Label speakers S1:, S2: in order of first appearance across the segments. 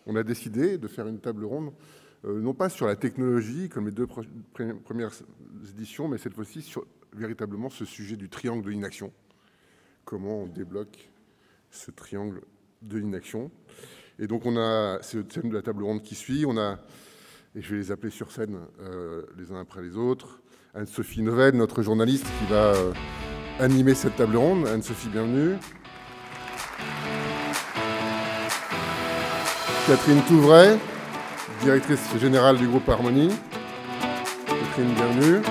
S1: on a décidé de faire une table ronde, non pas sur la technologie, comme les deux premières éditions, mais cette fois-ci sur véritablement ce sujet du triangle de l'inaction. Comment on débloque ce triangle de l'inaction. Et donc, c'est le thème de la table ronde qui suit. On a, et je vais les appeler sur scène les uns après les autres, Anne-Sophie Novelle, notre journaliste, qui va animer cette table ronde. Anne-Sophie, bienvenue. Catherine Touvray, directrice générale du groupe Harmonie. Catherine, bienvenue.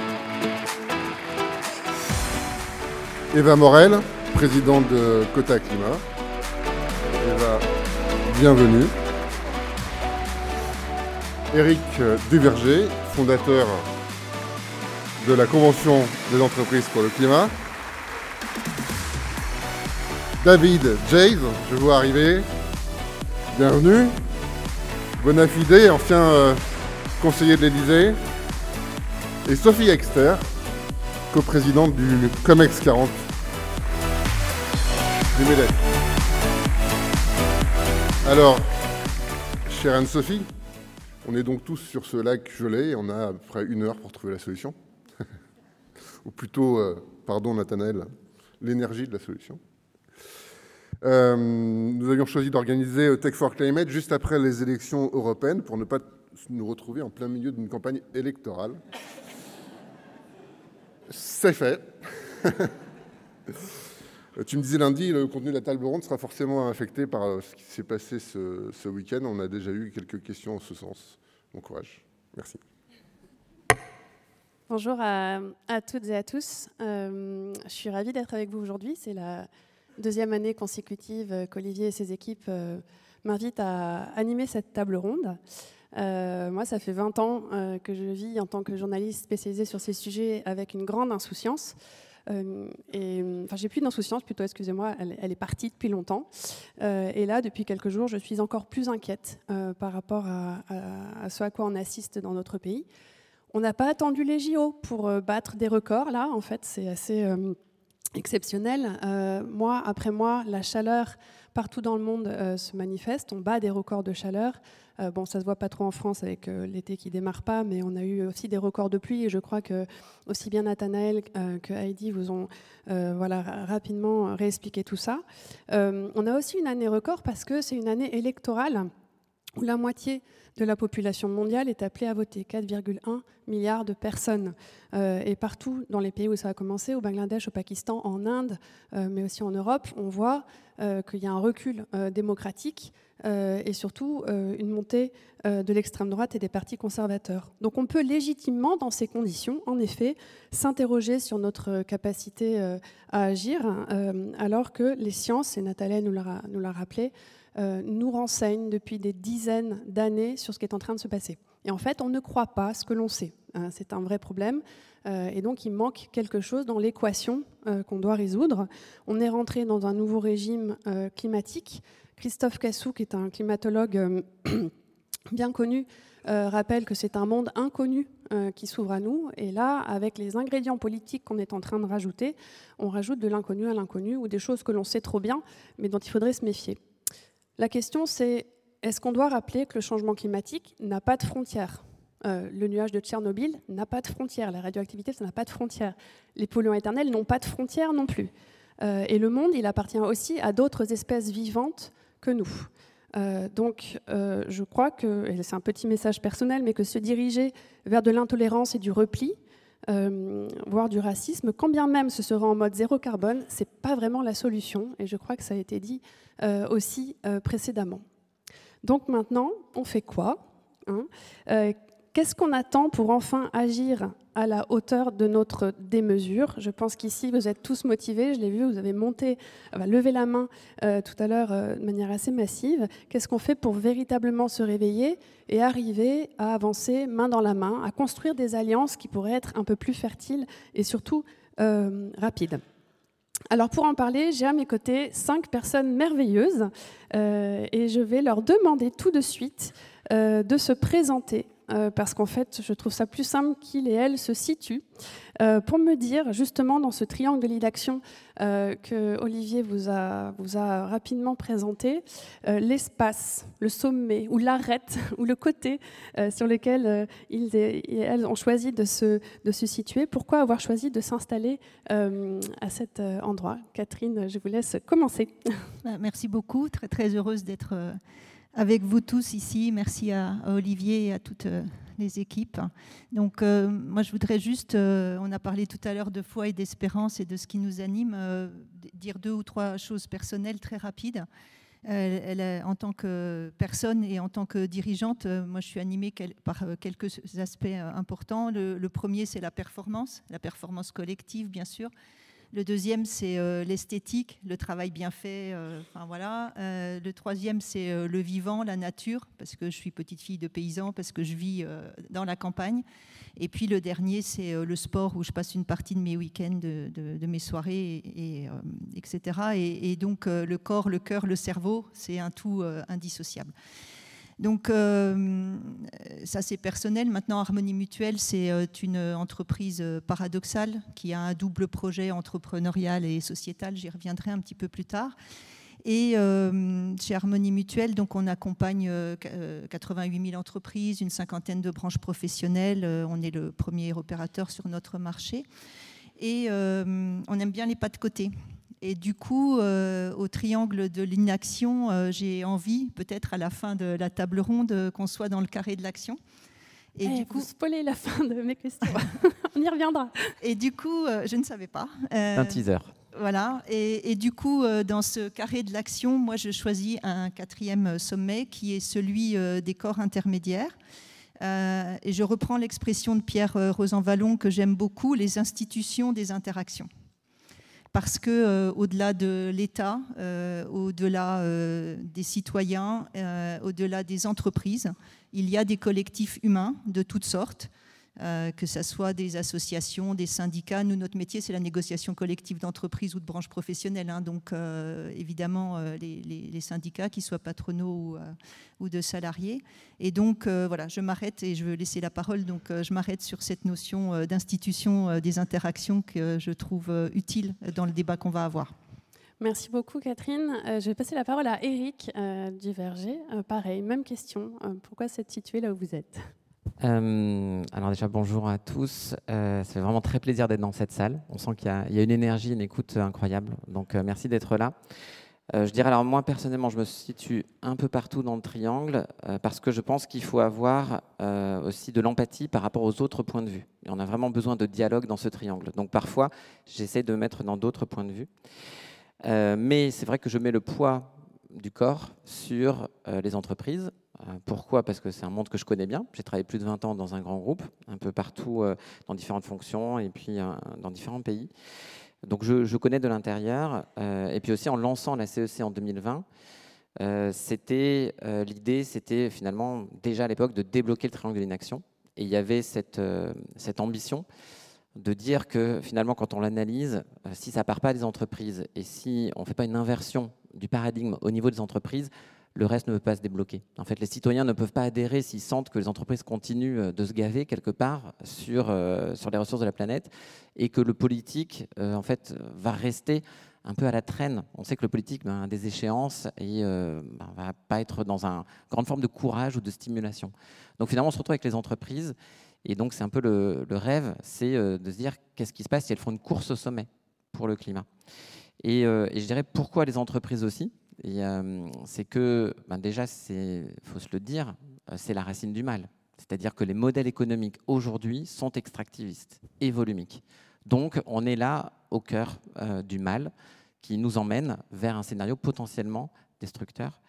S1: Eva Morel, présidente de Quota Climat. Eva, bienvenue. Éric Duverger, fondateur de la Convention des entreprises pour le climat. David Jays, je vois arriver. Bienvenue. Bonafide, ancien conseiller de l'Élysée. Et Sophie Exter, coprésidente du COMEX 40 du MEDEF. Alors, chère Anne-Sophie, on est donc tous sur ce lac gelé et on a à peu près 1 heure pour trouver la solution. Ou plutôt, pardon Nathanaël, l'énergie de la solution. Nous avions choisi d'organiser Tech for Climate juste après les élections européennes pour ne pas nous retrouver en plein milieu d'une campagne électorale. C'est fait. Tu me disais lundi, le contenu de la table ronde sera forcément affecté par ce qui s'est passé ce week-end. On a déjà eu quelques questions en ce sens. Bon courage. Merci.
S2: Bonjour à toutes et à tous. Je suis ravie d'être avec vous aujourd'hui. C'est la 2e année consécutive qu'Olivier et ses équipes m'invitent à animer cette table ronde. Moi, ça fait 20 ans que je vis en tant que journaliste spécialisée sur ces sujets avec une grande insouciance. J'ai plus d'insouciance, plutôt, excusez-moi, elle est partie depuis longtemps. Et là, depuis quelques jours, je suis encore plus inquiète par rapport à ce à quoi on assiste dans notre pays. On n'a pas attendu les JO pour battre des records, là, en fait, c'est assez exceptionnel. Mois après mois, la chaleur partout dans le monde se manifeste. On bat des records de chaleur. Bon, ça se voit pas trop en France avec l'été qui démarre pas, mais on a eu aussi des records de pluie. Et je crois que aussi bien Nathanaël que Heidi vous ont rapidement réexpliqué tout ça. On a aussi une année record parce que c'est une année électorale où la moitié de la population mondiale est appelée à voter, 4,1 milliards de personnes. Et partout dans les pays où ça a commencé, au Bangladesh, au Pakistan, en Inde, mais aussi en Europe, on voit qu'il y a un recul démocratique et surtout une montée de l'extrême droite et des partis conservateurs. Donc on peut légitimement, dans ces conditions, en effet, s'interroger sur notre capacité à agir, alors que les sciences, et Nathalie nous l'a rappelé, nous renseignent depuis des dizaines d'années sur ce qui est en train de se passer. Et en fait, on ne croit pas ce que l'on sait. C'est un vrai problème. Et donc, il manque quelque chose dans l'équation qu'on doit résoudre. On est rentré dans un nouveau régime climatique. Christophe Cassou, qui est un climatologue bien connu, rappelle que c'est un monde inconnu qui s'ouvre à nous. Et là, avec les ingrédients politiques qu'on est en train de rajouter, on rajoute de l'inconnu à l'inconnu ou des choses que l'on sait trop bien, mais dont il faudrait se méfier. La question, c'est est-ce qu'on doit rappeler que le changement climatique n'a pas de frontières ? Le nuage de Tchernobyl n'a pas de frontières. La radioactivité, ça n'a pas de frontières. Les polluants éternels n'ont pas de frontières non plus. Et le monde, il appartient aussi à d'autres espèces vivantes que nous. Donc, je crois que, et c'est un petit message personnel, mais que se diriger vers de l'intolérance et du repli, voire du racisme, quand bien même ce sera en mode zéro carbone, ce n'est pas vraiment la solution. Et je crois que ça a été dit aussi précédemment. Donc maintenant, on fait quoi, hein ? Qu'est-ce qu'on attend pour enfin agir à la hauteur de notre démesure ? Je pense qu'ici, vous êtes tous motivés. Je l'ai vu, vous avez levé la main tout à l'heure de manière assez massive. Qu'est-ce qu'on fait pour véritablement se réveiller et arriver à avancer main dans la main, à construire des alliances qui pourraient être un peu plus fertiles et surtout rapides ? Alors pour en parler, j'ai à mes côtés 5 personnes merveilleuses et je vais leur demander tout de suite de se présenter parce qu'en fait, je trouve ça plus simple qu'il et elle se situent, pour me dire, justement, dans ce triangle de l'inaction que Olivier vous a rapidement présenté, l'espace, le sommet, ou l'arête, ou le côté sur lequel ils et elles ont choisi de se situer. Pourquoi avoir choisi de s'installer à cet endroit? Catherine, je vous laisse commencer.
S3: Merci beaucoup, très, très heureuse d'être avec vous tous ici. Merci à Olivier et à toutes les équipes. Donc, moi, je voudrais juste, on a parlé tout à l'heure de foi et d'espérance et de ce qui nous anime, dire 2 ou 3 choses personnelles très rapides. En tant que personne et en tant que dirigeante, moi, je suis animée par quelques aspects importants. Le premier, c'est la performance collective, bien sûr. Le deuxième, c'est l'esthétique, le travail bien fait. Enfin, voilà. Le troisième, c'est le vivant, la nature, parce que je suis petite fille de paysan, parce que je vis dans la campagne. Et puis le dernier, c'est le sport, où je passe une partie de mes week-ends, de mes soirées, etc. Et donc le corps, le cœur, le cerveau, c'est un tout indissociable. Donc ça c'est personnel. Maintenant, Harmonie Mutuelle, c'est une entreprise paradoxale qui a un double projet entrepreneurial et sociétal. J'y reviendrai un petit peu plus tard. Et chez Harmonie Mutuelle, donc, on accompagne 88 000 entreprises, une cinquantaine de branches professionnelles. On est le premier opérateur sur notre marché. Et on aime bien les pas de côté. Et du coup, au triangle de l'inaction, j'ai envie, peut-être à la fin de la table ronde, qu'on soit dans le carré de l'action.
S2: Et du coup, vous spoilez la fin de mes questions. On y reviendra.
S3: Et du coup, je ne savais pas.
S4: Un teaser.
S3: Voilà. Et du coup, dans ce carré de l'action, moi, je choisis un 4e sommet qui est celui des corps intermédiaires. Et je reprends l'expression de Pierre Rosanvallon que j'aime beaucoup, les institutions des interactions. Parce que au-delà de l'État, au-delà des citoyens, au-delà des entreprises, il y a des collectifs humains de toutes sortes, que ce soit des associations, des syndicats. Nous, notre métier, c'est la négociation collective d'entreprises ou de branches professionnelles. Hein. Donc, évidemment, les syndicats, qu'ils soient patronaux ou de salariés. Et donc, voilà, je m'arrête et je veux laisser la parole. Donc, je m'arrête sur cette notion d'institution des interactions que je trouve utile dans le débat qu'on va avoir.
S2: Merci beaucoup, Catherine. Je vais passer la parole à Eric du Verger. Pareil, même question. Pourquoi s'être situé là où vous êtes ?
S4: Alors déjà, bonjour à tous. Ça fait vraiment très plaisir d'être dans cette salle. On sent qu'il y a une énergie, une écoute incroyable. Donc, merci d'être là. Je dirais, alors moi, personnellement, je me situe un peu partout dans le triangle parce que je pense qu'il faut avoir aussi de l'empathie par rapport aux autres points de vue. Et on a vraiment besoin de dialogue dans ce triangle. Donc, parfois, j'essaie de mettre dans d'autres points de vue. Mais c'est vrai que je mets le poids du corps sur les entreprises. Pourquoi ? Parce que c'est un monde que je connais bien. J'ai travaillé plus de 20 ans dans un grand groupe, un peu partout, dans différentes fonctions et puis dans différents pays. Donc je connais de l'intérieur. Et puis aussi en lançant la CEC en 2020, l'idée, c'était finalement déjà à l'époque de débloquer le triangle de l'inaction. Et il y avait cette ambition de dire que finalement, quand on l'analyse, si ça ne part pas des entreprises et si on ne fait pas une inversion du paradigme au niveau des entreprises, le reste ne peut pas se débloquer. En fait, les citoyens ne peuvent pas adhérer s'ils sentent que les entreprises continuent de se gaver quelque part sur les ressources de la planète et que le politique, en fait, va rester un peu à la traîne. On sait que le politique a des échéances et ne va pas être dans une grande forme de courage ou de stimulation. Donc finalement, on se retrouve avec les entreprises et donc c'est un peu le rêve, c'est de se dire qu'est-ce qui se passe si elles font une course au sommet pour le climat. Et je dirais pourquoi les entreprises aussi. C'est que déjà, il faut se le dire, c'est la racine du mal. C'est-à-dire que les modèles économiques aujourd'hui sont extractivistes et volumiques. Donc, on est là au cœur du mal qui nous emmène vers un scénario potentiellement destructeur.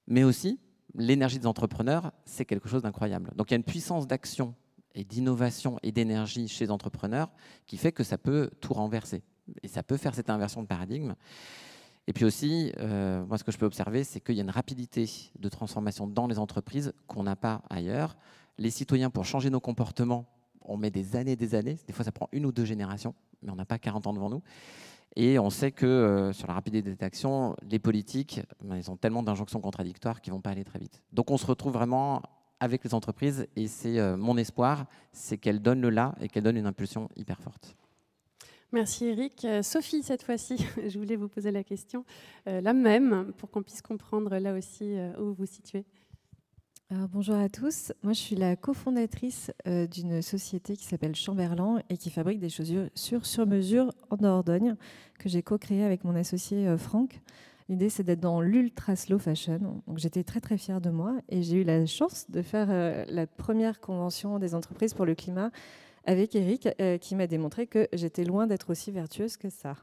S4: Mais aussi, l'énergie des entrepreneurs, c'est quelque chose d'incroyable. Donc, il y a une puissance d'action et d'innovation et d'énergie chez les entrepreneurs qui fait que ça peut tout renverser. Et ça peut faire cette inversion de paradigme. Et puis aussi, moi, ce que je peux observer, c'est qu'il y a une rapidité de transformation dans les entreprises qu'on n'a pas ailleurs. Les citoyens, pour changer nos comportements, on met des années. Des fois, ça prend 1 ou 2 générations, mais on n'a pas 40 ans devant nous. Et on sait que sur la rapidité d'action, les politiques, ils ont tellement d'injonctions contradictoires qu'ils ne vont pas aller très vite. Donc, on se retrouve vraiment avec les entreprises. Et c'est mon espoir, c'est qu'elles donnent le là et qu'elles donnent une impulsion hyper forte.
S2: Merci Eric. Sophie, cette fois-ci, je voulais vous poser la question, la même, pour qu'on puisse comprendre là aussi où vous vous situez.
S5: Alors, bonjour à tous. Moi, je suis la cofondatrice d'une société qui s'appelle Chamberlain et qui fabrique des chaussures sur mesure en Dordogne, que j'ai co-créée avec mon associé Franck. L'idée, c'est d'être dans l'ultra slow fashion. Donc, j'étais très, très fière de moi et j'ai eu la chance de faire la première convention des entreprises pour le climat avec Eric, qui m'a démontré que j'étais loin d'être aussi vertueuse que ça.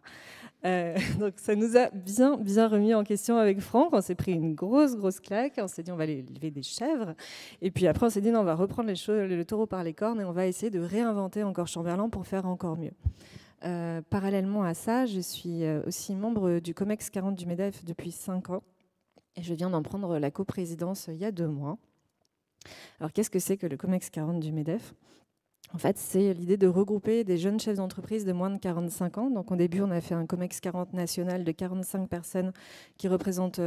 S5: Donc ça nous a bien remis en question avec Franck. On s'est pris une grosse claque. On s'est dit on va aller lever des chèvres. Et puis après on s'est dit non, on va reprendre le taureau par les cornes et on va essayer de réinventer encore Chamberlain pour faire encore mieux. Parallèlement à ça, je suis aussi membre du COMEX 40 du MEDEF depuis 5 ans. Et je viens d'en prendre la coprésidence il y a 2 mois. Alors qu'est-ce que c'est que le COMEX 40 du MEDEF ? En fait, c'est l'idée de regrouper des jeunes chefs d'entreprise de moins de 45 ans. Donc, au début, on a fait un COMEX 40 national de 45 personnes qui représentent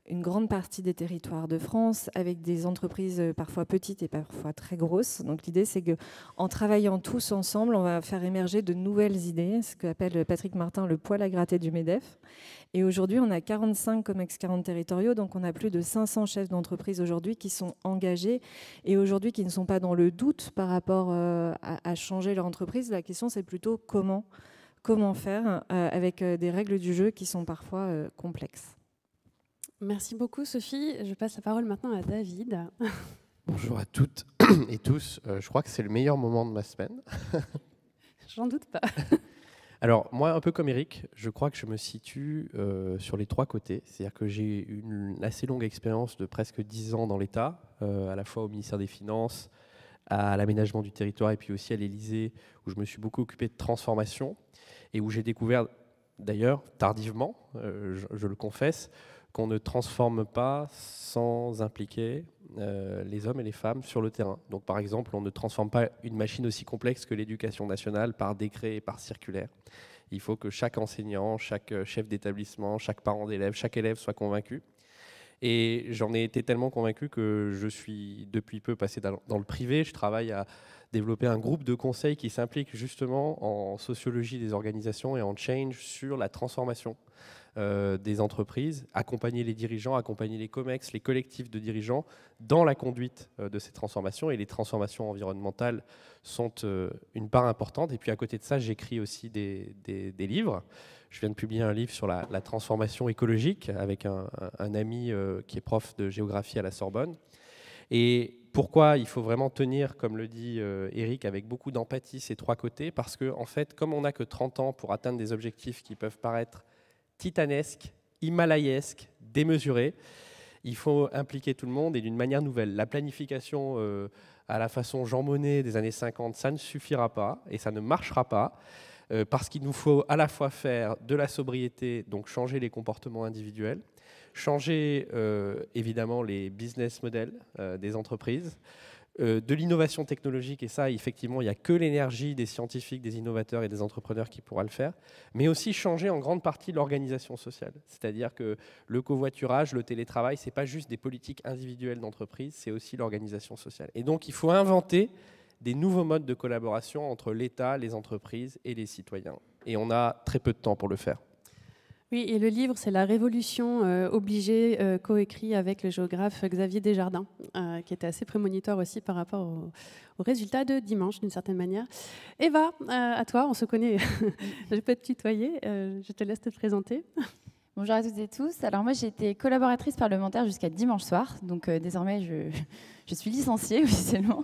S5: une grande partie des territoires de France, avec des entreprises parfois petites et parfois très grosses. Donc, l'idée, c'est qu'en travaillant tous ensemble, on va faire émerger de nouvelles idées, ce qu'appelle Patrick Martin le poil à gratter du MEDEF. Et aujourd'hui, on a 45 COMEX 40 territoriaux, donc on a plus de 500 chefs d'entreprise aujourd'hui qui sont engagés et aujourd'hui qui ne sont pas dans le doute par rapport à changer leur entreprise. La question, c'est plutôt comment faire avec des règles du jeu qui sont parfois complexes.
S2: Merci beaucoup Sophie. Je passe la parole maintenant à David.
S6: Bonjour à toutes et tous. Je crois que c'est le meilleur moment de ma semaine.
S2: J'en doute pas.
S6: Alors, moi, un peu comme Eric, je crois que je me situe sur les 3 côtés. C'est-à-dire que j'ai une assez longue expérience de presque 10 ans dans l'État, à la fois au ministère des Finances, à l'aménagement du territoire et puis aussi à l'Élysée, où je me suis beaucoup occupé de transformation et où j'ai découvert, d'ailleurs, tardivement, je le confesse, qu'on ne transforme pas sans impliquer les hommes et les femmes sur le terrain. Donc, par exemple, on ne transforme pas une machine aussi complexe que l'éducation nationale par décret et par circulaire. Il faut que chaque enseignant, chaque chef d'établissement, chaque parent d'élève, chaque élève soit convaincu. Et j'en ai été tellement convaincu que je suis depuis peu passé dans le privé. Je travaille à développer un groupe de conseil qui s'implique justement en sociologie des organisations et en change sur la transformation des entreprises, accompagner les dirigeants, accompagner les COMEX, les collectifs de dirigeants dans la conduite de ces transformations. Et les transformations environnementales sont une part importante. Et puis à côté de ça, j'écris aussi des livres. Je viens de publier un livre sur la transformation écologique avec un ami qui est prof de géographie à la Sorbonne. Et pourquoi il faut vraiment tenir, comme le dit Eric, avec beaucoup d'empathie ces 3 côtés ? Parce que, en fait, comme on n'a que 30 ans pour atteindre des objectifs qui peuvent paraître titanesques, himalayesques, démesurés, il faut impliquer tout le monde et d'une manière nouvelle. La planification à la façon Jean Monnet des années 50, ça ne suffira pas et ça ne marchera pas. Parce qu'il nous faut à la fois faire de la sobriété, donc changer les comportements individuels, changer évidemment les business models des entreprises, de l'innovation technologique, et ça effectivement il n'y a que l'énergie des scientifiques, des innovateurs et des entrepreneurs qui pourra le faire, mais aussi changer en grande partie l'organisation sociale. C'est-à-dire que le covoiturage, le télétravail, ce n'est pas juste des politiques individuelles d'entreprise, c'est aussi l'organisation sociale. Et donc il faut inventer des nouveaux modes de collaboration entre l'État, les entreprises et les citoyens. Et on a très peu de temps pour le faire.
S2: Oui, et le livre, c'est La Révolution obligée, coécrit avec le géographe Xavier Desjardins, qui était assez prémonitoire aussi par rapport aux résultats de dimanche, d'une certaine manière. Eva, à toi, on se connaît. Je peux te tutoyer, je te laisse te présenter.
S7: Bonjour à toutes et tous. Alors moi, j'ai été collaboratrice parlementaire jusqu'à dimanche soir, donc désormais, je suis licenciée officiellement.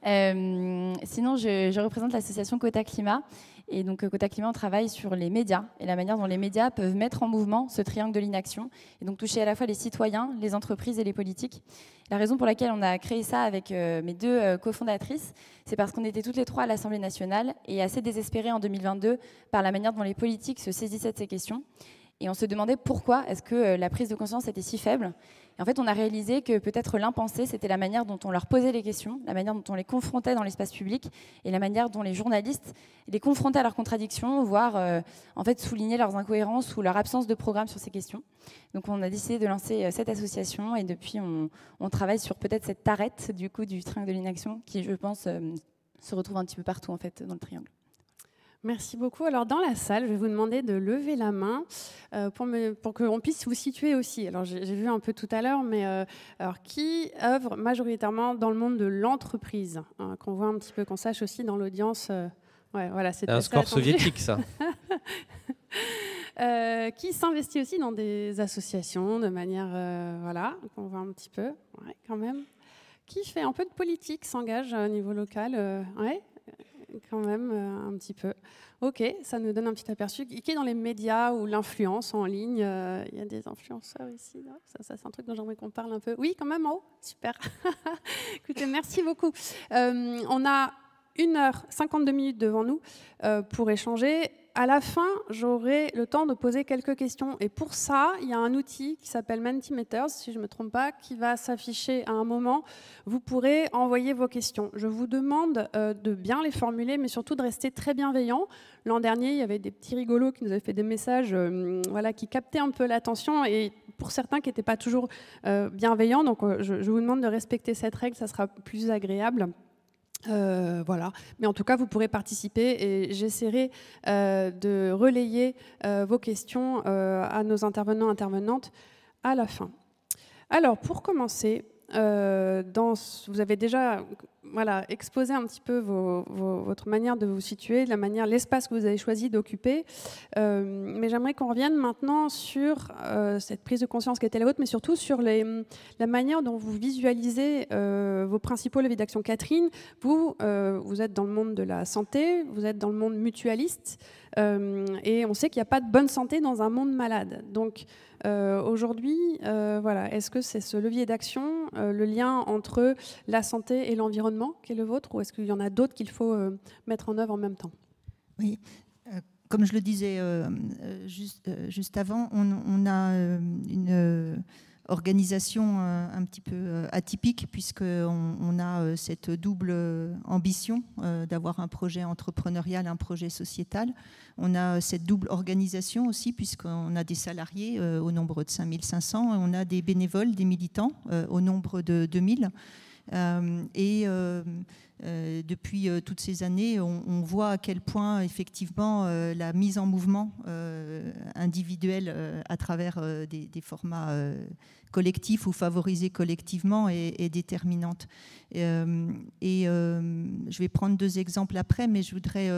S7: Sinon, je représente l'association Quota Climat. Et donc, Quota Climat, on travaille sur les médias et la manière dont les médias peuvent mettre en mouvement ce triangle de l'inaction et donc toucher à la fois les citoyens, les entreprises et les politiques. La raison pour laquelle on a créé ça avec mes 2 cofondatrices, c'est parce qu'on était toutes les 3 à l'Assemblée nationale et assez désespérées en 2022 par la manière dont les politiques se saisissaient de ces questions. Et on se demandait pourquoi est-ce que la prise de conscience était si faible. Et en fait, on a réalisé que peut-être l'impensé, c'était la manière dont on leur posait les questions, la manière dont on les confrontait dans l'espace public et la manière dont les journalistes les confrontaient à leurs contradictions, voire en fait soulignaient leurs incohérences ou leur absence de programme sur ces questions. Donc on a décidé de lancer cette association et depuis on travaille sur peut-être cette arête du coup du triangle de l'inaction qui, je pense, se retrouve un petit peu partout en fait dans le triangle.
S2: Merci beaucoup. Alors dans la salle, je vais vous demander de lever la main pour qu'on puisse vous situer aussi. Alors j'ai vu un peu tout à l'heure, mais alors qui œuvre majoritairement dans le monde de l'entreprise, hein, qu'on voit un petit peu, qu'on sache aussi dans l'audience. Ouais, voilà, c'est
S6: un score soviétique, ça.
S2: Qui s'investit aussi dans des associations de manière, voilà, qu'on voit un petit peu, ouais, quand même. Qui fait un peu de politique, s'engage au niveau local, ouais. Quand même, un petit peu. Ok, ça nous donne un petit aperçu. Qui est dans les médias ou l'influence en ligne? Il y a des influenceurs ici. Ça c'est un truc dont j'aimerais qu'on parle un peu. Oui, quand même, en haut. Super. Écoutez, merci beaucoup. On a 1h52 devant nous pour échanger. À la fin, j'aurai le temps de poser quelques questions. Et pour ça, il y a un outil qui s'appelle Mentimeters, si je ne me trompe pas, qui va s'afficher à un moment. Vous pourrez envoyer vos questions. Je vous demande de bien les formuler, mais surtout de rester très bienveillant. L'an dernier, il y avait des petits rigolos qui nous avaient fait des messages voilà, qui captaient un peu l'attention et pour certains qui n'étaient pas toujours bienveillants. Donc, je vous demande de respecter cette règle, ça sera plus agréable. Voilà, mais en tout cas vous pourrez participer et j'essaierai de relayer vos questions à nos intervenants-intervenantes à la fin. Alors pour commencer, vous avez déjà voilà, exposé un petit peu votre manière de vous situer, l'espace que vous avez choisi d'occuper, mais j'aimerais qu'on revienne maintenant sur cette prise de conscience qui était la vôtre, mais surtout sur la manière dont vous visualisez vos principaux leviers d'action. Catherine, vous êtes dans le monde de la santé, vous êtes dans le monde mutualiste, et on sait qu'il n'y a pas de bonne santé dans un monde malade. Donc aujourd'hui, voilà, est-ce que c'est ce levier d'action, le lien entre la santé et l'environnement qui est le vôtre, ou est-ce qu'il y en a d'autres qu'il faut mettre en œuvre en même temps?
S3: Oui, comme je le disais juste avant, on a une organisation un petit peu atypique puisqu'on a cette double ambition d'avoir un projet entrepreneurial, un projet sociétal. On a cette double organisation aussi puisqu'on a des salariés au nombre de 5500, on a des bénévoles, des militants au nombre de 2000. Depuis toutes ces années, on voit à quel point effectivement la mise en mouvement individuelle à travers des formats collectifs ou favorisés collectivement est déterminante. Je vais prendre 2 exemples après, mais je voudrais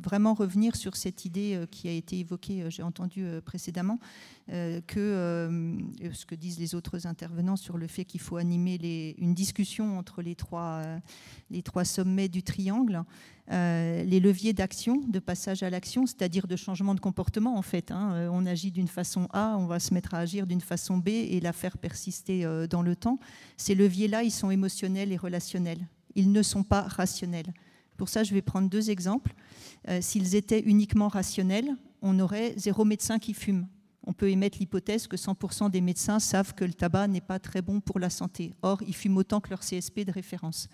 S3: vraiment revenir sur cette idée qui a été évoquée, j'ai entendu précédemment, ce que disent les autres intervenants sur le fait qu'il faut animer une discussion entre les trois sommets du triangle, les leviers d'action, de passage à l'action, c'est-à-dire de changement de comportement en fait. On agit d'une façon A, on va se mettre à agir d'une façon B et la faire persister dans le temps. Ces leviers-là, ils sont émotionnels et relationnels. Ils ne sont pas rationnels. Pour ça, je vais prendre 2 exemples. S'ils étaient uniquement rationnels, on aurait 0 médecin qui fume. On peut émettre l'hypothèse que 100% des médecins savent que le tabac n'est pas très bon pour la santé. Or, ils fument autant que leur CSP de référence.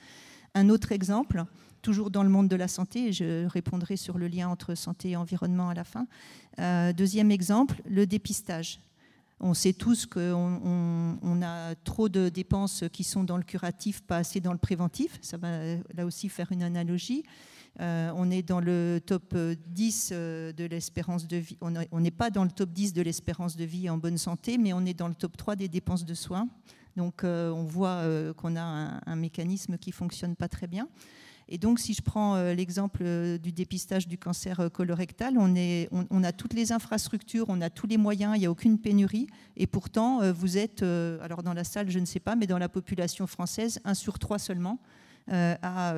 S3: Un autre exemple, toujours dans le monde de la santé, et je répondrai sur le lien entre santé et environnement à la fin. 2e exemple, le dépistage. On sait tous qu'on a trop de dépenses qui sont dans le curatif, pas assez dans le préventif. Ça va là aussi faire une analogie. On est dans le top 10 de l'espérance de vie. On n'est pas dans le top 10 de l'espérance de vie en bonne santé, mais on est dans le top 3 des dépenses de soins. Donc on voit qu'on a un mécanisme qui ne fonctionne pas très bien. Et donc si je prends l'exemple du dépistage du cancer colorectal, on a toutes les infrastructures, on a tous les moyens, il n'y a aucune pénurie. Et pourtant, vous êtes, alors dans la salle, je ne sais pas, mais dans la population française, 1 sur 3 seulement à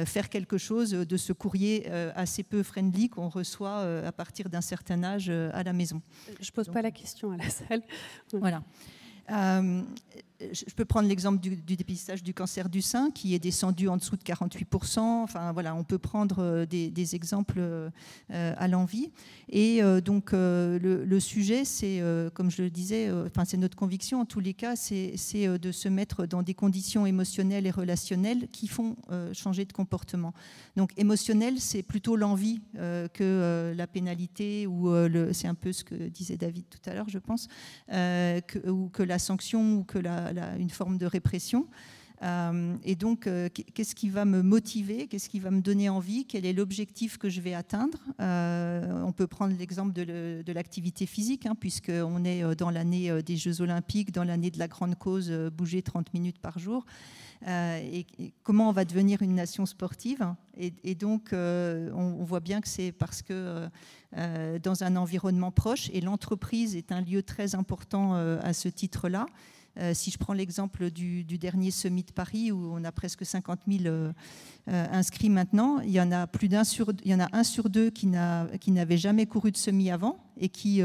S3: faire quelque chose de ce courrier assez peu friendly qu'on reçoit à partir d'un certain âge à la maison.
S2: Je ne pose pas la question à la salle.
S3: Voilà. je peux prendre l'exemple du dépistage du cancer du sein qui est descendu en dessous de 48%. Enfin, voilà, on peut prendre des exemples à l'envi. Et donc, le sujet, c'est, comme je le disais, c'est notre conviction en tous les cas, c'est de se mettre dans des conditions émotionnelles et relationnelles qui font changer de comportement. Donc, émotionnel, c'est plutôt l'envie que la pénalité, ou c'est un peu ce que disait David tout à l'heure, je pense, ou que la sanction, ou que une forme de répression. Et donc, qu'est-ce qui va me motiver? Qu'est-ce qui va me donner envie? Quel est l'objectif que je vais atteindre? On peut prendre l'exemple de l'activité physique, puisqu'on est dans l'année des Jeux Olympiques, dans l'année de la grande cause bouger 30 minutes par jour. Et comment on va devenir une nation sportive? Et donc, on voit bien que c'est parce que dans un environnement proche, et l'entreprise est un lieu très important à ce titre-là. Si je prends l'exemple du dernier Summit de Paris, où on a presque 50 000 inscrits maintenant, il y en a un sur deux qui n'avait jamais couru de semi avant et qui,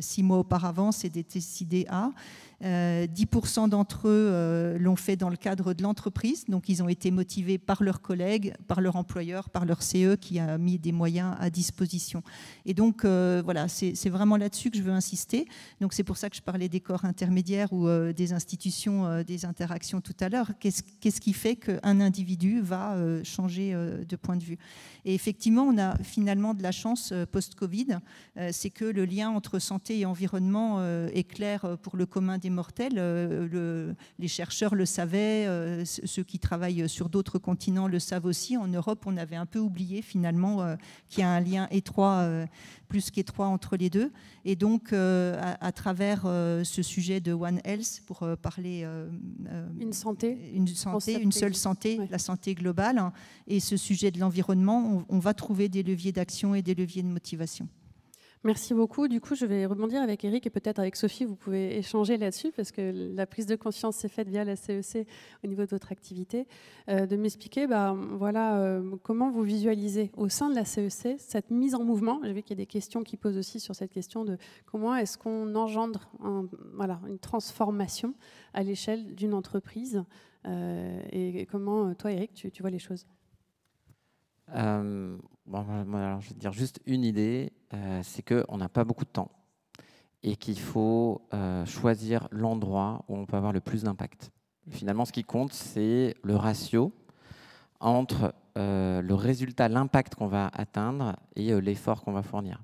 S3: 6 mois auparavant, s'est décidé à. 10% d'entre eux l'ont fait dans le cadre de l'entreprise, donc ils ont été motivés par leurs collègues, par leur employeur, par leur CE qui a mis des moyens à disposition. Et donc voilà, c'est vraiment là-dessus que je veux insister. Donc c'est pour ça que je parlais des corps intermédiaires ou des institutions, des interactions tout à l'heure. Qu'est-ce qui fait qu'un individu va changer de point de vue? Et effectivement, on a finalement de la chance post-Covid, c'est que le lien entre santé et environnement est clair pour le commun des mortels. Les chercheurs le savaient, ceux qui travaillent sur d'autres continents le savent aussi. En Europe, on avait un peu oublié finalement qu'il y a un lien étroit, plus qu'étroit entre les deux. Et donc, à travers ce sujet de One Health, pour parler
S2: une seule santé,
S3: ouais. La santé globale, et ce sujet de l'environnement, on va trouver des leviers d'action et des leviers de motivation.
S2: Merci beaucoup. Du coup, je vais rebondir avec Eric et peut-être avec Sophie, vous pouvez échanger là-dessus parce que la prise de conscience s'est faite via la CEC au niveau de votre activité, de m'expliquer comment vous visualisez au sein de la CEC cette mise en mouvement. J'ai vu qu'il y a des questions qui posent aussi sur cette question de comment est-ce qu'on engendre une transformation à l'échelle d'une entreprise et comment, toi Eric, tu vois les choses?
S4: Alors, je vais dire juste une idée, c'est qu'on n'a pas beaucoup de temps et qu'il faut choisir l'endroit où on peut avoir le plus d'impact. Finalement, ce qui compte, c'est le ratio entre le résultat, l'impact qu'on va atteindre et l'effort qu'on va fournir.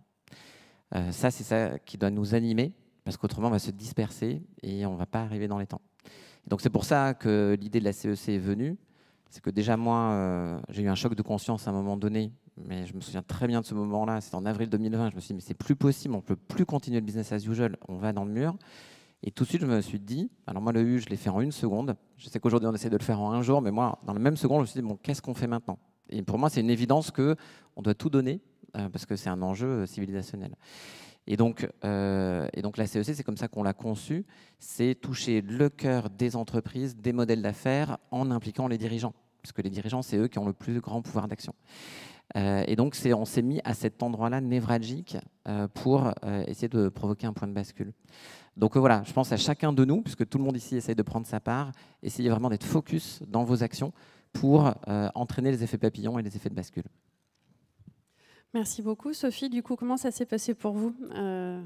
S4: C'est ça qui doit nous animer, parce qu'autrement, on va se disperser et on ne va pas arriver dans les temps. Et donc, c'est pour ça que l'idée de la CEC est venue. C'est que déjà, moi, j'ai eu un choc de conscience à un moment donné, mais je me souviens très bien de ce moment-là, c'était en avril 2020, je me suis dit, mais c'est plus possible, on ne peut plus continuer le business as usual, on va dans le mur. Et tout de suite, je me suis dit, alors moi, le U, je l'ai fait en 1 seconde. Je sais qu'aujourd'hui, on essaie de le faire en 1 jour, mais moi, dans la même seconde, je me suis dit, bon, qu'est-ce qu'on fait maintenant? Et pour moi, c'est une évidence qu'on doit tout donner, parce que c'est un enjeu civilisationnel. Et donc la CEC, c'est comme ça qu'on l'a conçue, c'est toucher le cœur des entreprises, des modèles d'affaires, en impliquant les dirigeants. Parce que les dirigeants, c'est eux qui ont le plus grand pouvoir d'action. Et donc, on s'est mis à cet endroit-là névralgique pour essayer de provoquer un point de bascule. Donc voilà, je pense à chacun de nous, puisque tout le monde ici essaye de prendre sa part, essayez vraiment d'être focus dans vos actions pour entraîner les effets papillons et les effets de bascule.
S2: Merci beaucoup. Sophie, du coup, comment ça s'est passé pour vous,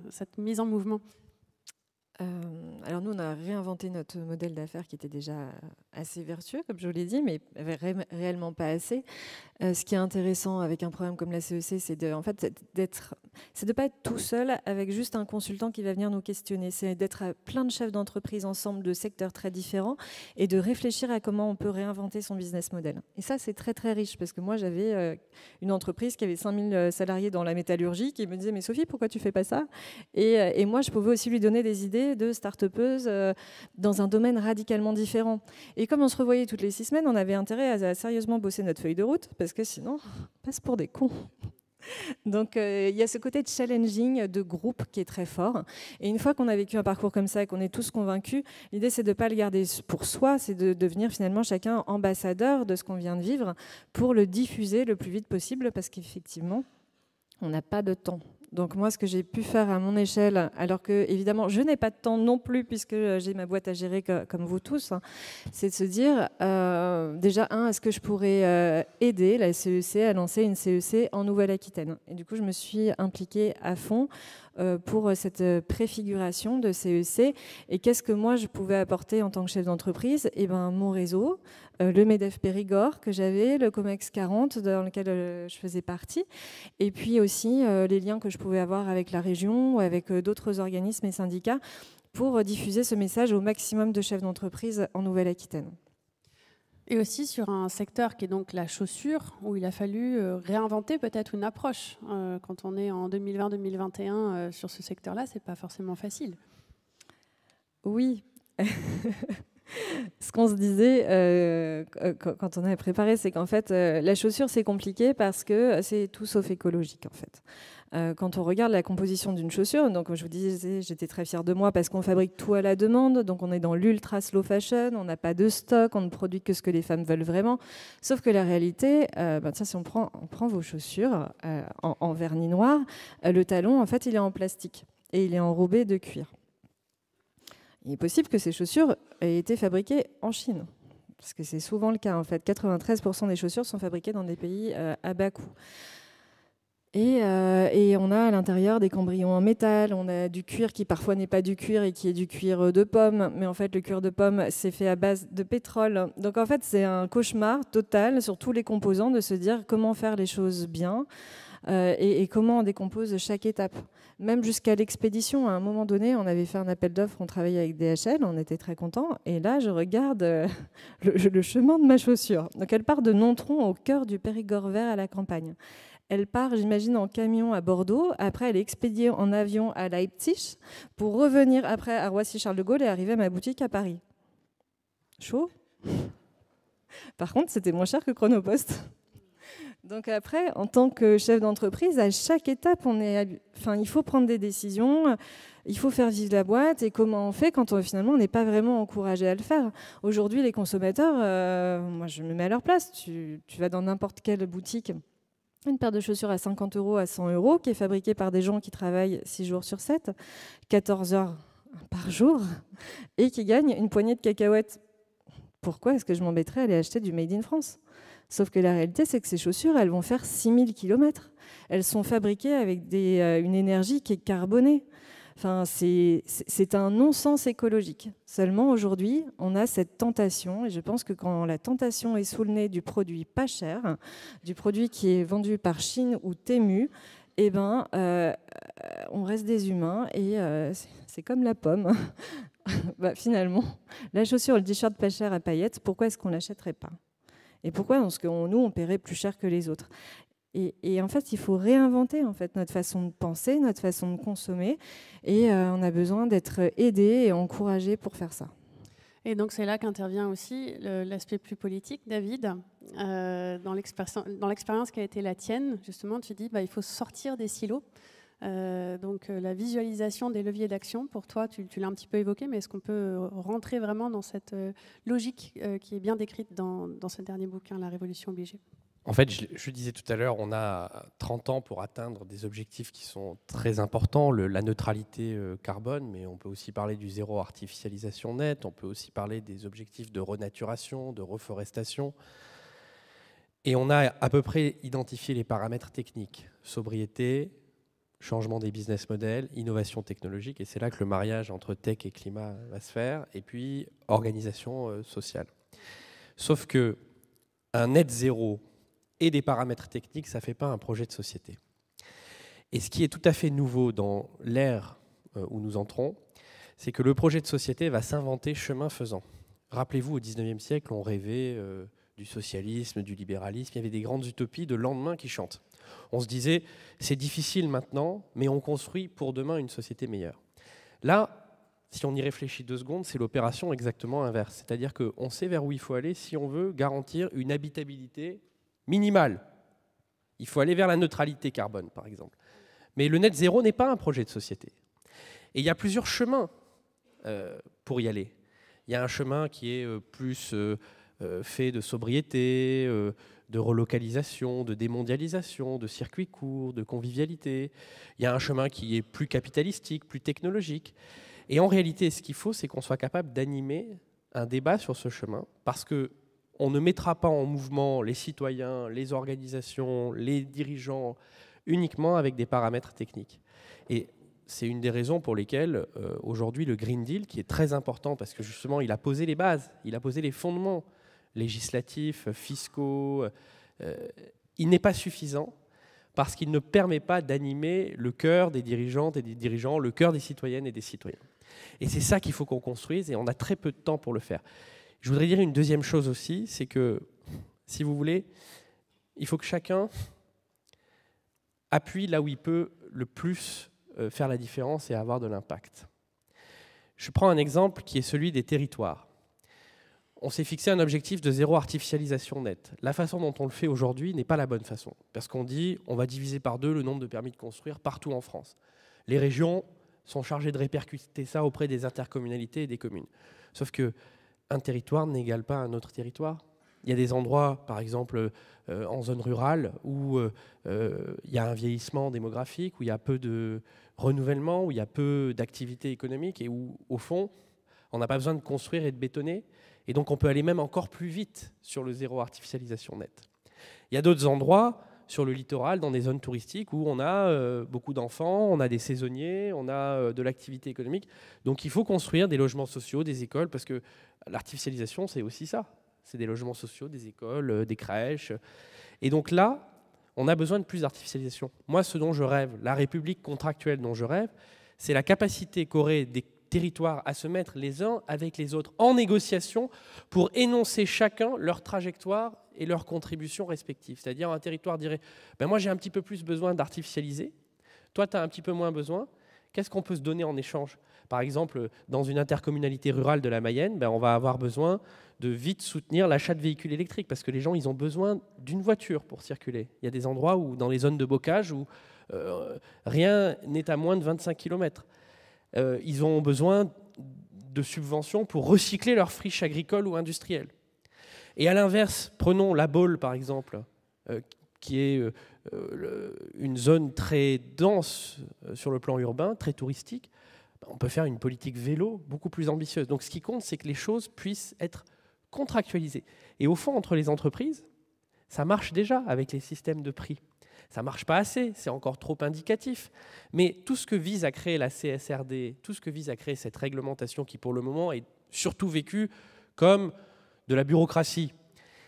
S2: cette mise en mouvement?
S5: Alors nous, on a réinventé notre modèle d'affaires qui était déjà assez vertueux, comme je vous l'ai dit, mais réellement pas assez. Ce qui est intéressant avec un programme comme la CEC, c'est de ne pas être tout seul avec juste un consultant qui va venir nous questionner. C'est d'être plein de chefs d'entreprise ensemble de secteurs très différents et de réfléchir à comment on peut réinventer son business model. Et ça, c'est très très riche parce que moi, j'avais une entreprise qui avait 5000 salariés dans la métallurgie qui me disait « Mais Sophie, pourquoi tu fais pas ça ?» et moi, je pouvais aussi lui donner des idées de start-upeuses dans un domaine radicalement différent. Et comme on se revoyait toutes les 6 semaines, on avait intérêt à sérieusement bosser notre feuille de route parce que sinon, on passe pour des cons. Donc, il y a ce côté de challenging de groupe qui est très fort. Et une fois qu'on a vécu un parcours comme ça et qu'on est tous convaincus, l'idée, c'est de ne pas le garder pour soi, c'est de devenir finalement chacun ambassadeur de ce qu'on vient de vivre pour le diffuser le plus vite possible parce qu'effectivement, on n'a pas de temps. Donc moi, ce que j'ai pu faire à mon échelle, alors que évidemment, je n'ai pas de temps non plus puisque j'ai ma boîte à gérer comme vous tous, hein, c'est de se dire, déjà, est-ce que je pourrais aider la CEC à lancer une CEC en Nouvelle-Aquitaine? Et du coup, je me suis impliquée à fond pour cette préfiguration de CEC. Et qu'est-ce que moi, je pouvais apporter en tant que chef d'entreprise? Eh ben, mon réseau, le MEDEF Périgord que j'avais, le COMEX 40 dans lequel je faisais partie, et puis aussi les liens que je pouvais avoir avec la région ou avec d'autres organismes et syndicats pour diffuser ce message au maximum de chefs d'entreprise en Nouvelle-Aquitaine.
S2: Et aussi sur un secteur qui est donc la chaussure, où il a fallu réinventer peut-être une approche. Quand on est en 2020-2021 sur ce secteur-là, c'est pas forcément facile.
S5: Oui. Ce qu'on se disait quand on avait préparé, c'est qu'en fait, la chaussure, c'est compliqué parce que c'est tout sauf écologique, en fait. Quand on regarde la composition d'une chaussure, donc je vous disais, j'étais très fière de moi parce qu'on fabrique tout à la demande, donc on est dans l'ultra slow fashion, on n'a pas de stock, on ne produit que ce que les femmes veulent vraiment. Sauf que la réalité, si on prend vos chaussures en vernis noir, le talon, en fait, il est en plastique et il est enrobé de cuir. Il est possible que ces chaussures aient été fabriquées en Chine, parce que c'est souvent le cas. En fait, 93% des chaussures sont fabriquées dans des pays à bas coût. Et on a à l'intérieur des cambrions en métal, on a du cuir qui parfois n'est pas du cuir et qui est du cuir de pomme, mais en fait le cuir de pomme c'est fait à base de pétrole. Donc en fait c'est un cauchemar total sur tous les composants de se dire comment faire les choses bien et comment on décompose chaque étape. Même jusqu'à l'expédition, à un moment donné, on avait fait un appel d'offres, on travaillait avec DHL, on était très contents. Et là, je regarde le chemin de ma chaussure. Donc elle part de Nontron au cœur du Périgord vert à la campagne. Elle part, j'imagine, en camion à Bordeaux. Après, elle est expédiée en avion à Leipzig pour revenir après à Roissy-Charles de Gaulle et arriver à ma boutique à Paris. Chaud. Par contre, c'était moins cher que Chronopost. Donc après, en tant que chef d'entreprise, à chaque étape, il faut prendre des décisions, il faut faire vivre la boîte. Et comment on fait quand finalement on n'est pas vraiment encouragé à le faire? Aujourd'hui, les consommateurs, moi je me mets à leur place. Tu vas dans n'importe quelle boutique, une paire de chaussures à 50 € à 100 € qui est fabriquée par des gens qui travaillent 6 jours sur 7, 14 heures par jour, et qui gagnent une poignée de cacahuètes. Pourquoi est-ce que je m'embêterais à aller acheter du Made in France? Sauf que la réalité, c'est que ces chaussures, elles vont faire 6000 km. Elles sont fabriquées avec une énergie qui est carbonée. Enfin, c'est un non-sens écologique. Seulement, aujourd'hui, on a cette tentation. Et je pense que quand la tentation est sous le nez du produit pas cher, du produit qui est vendu par Chine ou Temu, eh ben, on reste des humains. Et c'est comme la pomme. Finalement, la chaussure, le t-shirt pas cher à paillettes, pourquoi est-ce qu'on ne l'achèterait pas? Et pourquoi est-ce que nous, on paierait plus cher que les autres? Et en fait, il faut réinventer en fait, notre façon de penser, notre façon de consommer. Et on a besoin d'être aidé et encouragé pour faire ça.
S2: Et donc, c'est là qu'intervient aussi l'aspect plus politique, David. Dans l'expérience qui a été la tienne, justement, tu dis il faut sortir des silos. Donc la visualisation des leviers d'action, pour toi, tu l'as un petit peu évoqué, mais est-ce qu'on peut rentrer vraiment dans cette logique qui est bien décrite dans ce dernier bouquin, La Révolution obligée?
S6: En fait, je disais tout à l'heure, on a 30 ans pour atteindre des objectifs qui sont très importants, la neutralité carbone, mais on peut aussi parler du zéro artificialisation nette, on peut aussi parler des objectifs de renaturation, de reforestation. Et on a à peu près identifié les paramètres techniques, sobriété, changement des business models, innovation technologique, et c'est là que le mariage entre tech et climat va se faire, et puis organisation sociale. Sauf que un net zéro et des paramètres techniques, ça ne fait pas un projet de société. Et ce qui est tout à fait nouveau dans l'ère où nous entrons, c'est que le projet de société va s'inventer chemin faisant. Rappelez-vous, au XIXe siècle, on rêvait du socialisme, du libéralisme, il y avait des grandes utopies de lendemain qui chantent. On se disait, c'est difficile maintenant, mais on construit pour demain une société meilleure. Là, si on y réfléchit 2 secondes, c'est l'opération exactement inverse. C'est-à-dire qu'on sait vers où il faut aller si on veut garantir une habitabilité minimale. Il faut aller vers la neutralité carbone, par exemple. Mais le net zéro n'est pas un projet de société. Et il y a plusieurs chemins pour y aller. Il y a un chemin qui est plus fait de sobriété, de relocalisation, de démondialisation, de circuits courts, de convivialité. Il y a un chemin qui est plus capitalistique, plus technologique. Et en réalité, ce qu'il faut, c'est qu'on soit capable d'animer un débat sur ce chemin, parce qu'on ne mettra pas en mouvement les citoyens, les organisations, les dirigeants, uniquement avec des paramètres techniques. Et c'est une des raisons pour lesquelles, aujourd'hui, le Green Deal, qui est très important, parce que justement, il a posé les bases, il a posé les fondements législatifs, fiscaux, il n'est pas suffisant, parce qu'il ne permet pas d'animer le cœur des dirigeantes et des dirigeants, le cœur des citoyennes et des citoyens. Et c'est ça qu'il faut qu'on construise, et on a très peu de temps pour le faire. Je voudrais dire une deuxième chose aussi, c'est que, si vous voulez, il faut que chacun appuie là où il peut le plus faire la différence et avoir de l'impact. Je prends un exemple qui est celui des territoires. On s'est fixé un objectif de 0 artificialisation nette. La façon dont on le fait aujourd'hui n'est pas la bonne façon, parce qu'on dit on va diviser par 2 le nombre de permis de construire partout en France. Les régions sont chargées de répercuter ça auprès des intercommunalités et des communes. Sauf qu'un territoire n'égale pas un autre territoire. Il y a des endroits, par exemple en zone rurale, où il y a un vieillissement démographique, où il y a peu de renouvellement, où il y a peu d'activité économique et où, au fond, on n'a pas besoin de construire et de bétonner. Et donc, on peut aller même encore plus vite sur le 0 artificialisation nette. Il y a d'autres endroits, sur le littoral, dans des zones touristiques, où on a beaucoup d'enfants, on a des saisonniers, on a de l'activité économique. Donc, il faut construire des logements sociaux, des écoles, parce que l'artificialisation, c'est aussi ça. C'est des logements sociaux, des écoles, des crèches. Et donc là, on a besoin de plus d'artificialisation. Moi, ce dont je rêve, la République contractuelle dont je rêve, c'est la capacité qu'auraient des territoires à se mettre les uns avec les autres en négociation pour énoncer chacun leur trajectoire et leurs contributions respectives. C'est-à-dire un territoire dirait moi j'ai un petit peu plus besoin d'artificialiser, toi tu as un petit peu moins besoin, qu'est-ce qu'on peut se donner en échange? Par exemple, dans une intercommunalité rurale de la Mayenne, on va avoir besoin de vite soutenir l'achat de véhicules électriques parce que les gens ils ont besoin d'une voiture pour circuler. Il y a des endroits où, dans les zones de bocage où rien n'est à moins de 25 km. Ils ont besoin de subventions pour recycler leurs friches agricoles ou industrielles. Et à l'inverse, prenons la Baule par exemple, qui est une zone très dense sur le plan urbain, très touristique. On peut faire une politique vélo beaucoup plus ambitieuse. Donc ce qui compte, c'est que les choses puissent être contractualisées. Et au fond, entre les entreprises, ça marche déjà avec les systèmes de prix. Ça ne marche pas assez, c'est encore trop indicatif. Mais tout ce que vise à créer la CSRD, tout ce que vise à créer cette réglementation qui, pour le moment, est surtout vécue comme de la bureaucratie,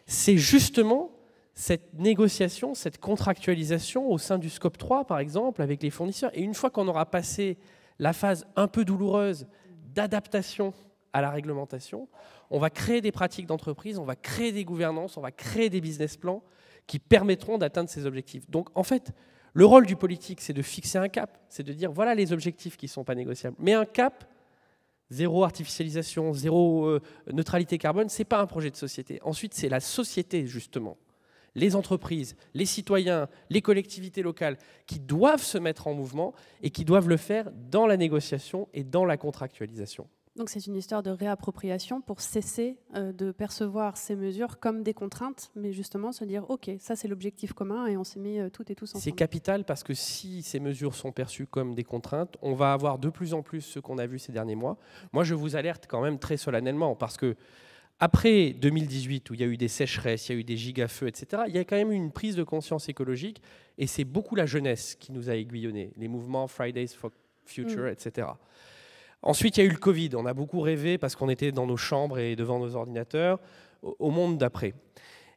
S6: c'est justement cette négociation, cette contractualisation au sein du scope 3, par exemple, avec les fournisseurs. Et une fois qu'on aura passé la phase un peu douloureuse d'adaptation à la réglementation, on va créer des pratiques d'entreprise, on va créer des gouvernances, on va créer des business plans qui permettront d'atteindre ces objectifs. Donc, en fait, le rôle du politique, c'est de fixer un cap, c'est de dire, voilà les objectifs qui ne sont pas négociables. Mais un cap, 0 artificialisation, 0 neutralité carbone, ce n'est pas un projet de société. Ensuite, c'est la société, justement, les entreprises, les citoyens, les collectivités locales, qui doivent se mettre en mouvement et qui doivent le faire dans la négociation et dans la contractualisation.
S2: Donc c'est une histoire de réappropriation pour cesser de percevoir ces mesures comme des contraintes, mais justement se dire ok, ça c'est l'objectif commun et on s'est mis toutes et tous ensemble.
S6: C'est capital parce que si ces mesures sont perçues comme des contraintes, on va avoir de plus en plus ce qu'on a vu ces derniers mois. Moi je vous alerte quand même très solennellement parce que après 2018 où il y a eu des sécheresses, il y a eu des gigafeux, etc., il y a quand même eu une prise de conscience écologique et c'est beaucoup la jeunesse qui nous a aiguillonnés, les mouvements Fridays for Future, etc. Ensuite, il y a eu le Covid. On a beaucoup rêvé, parce qu'on était dans nos chambres et devant nos ordinateurs, au monde d'après.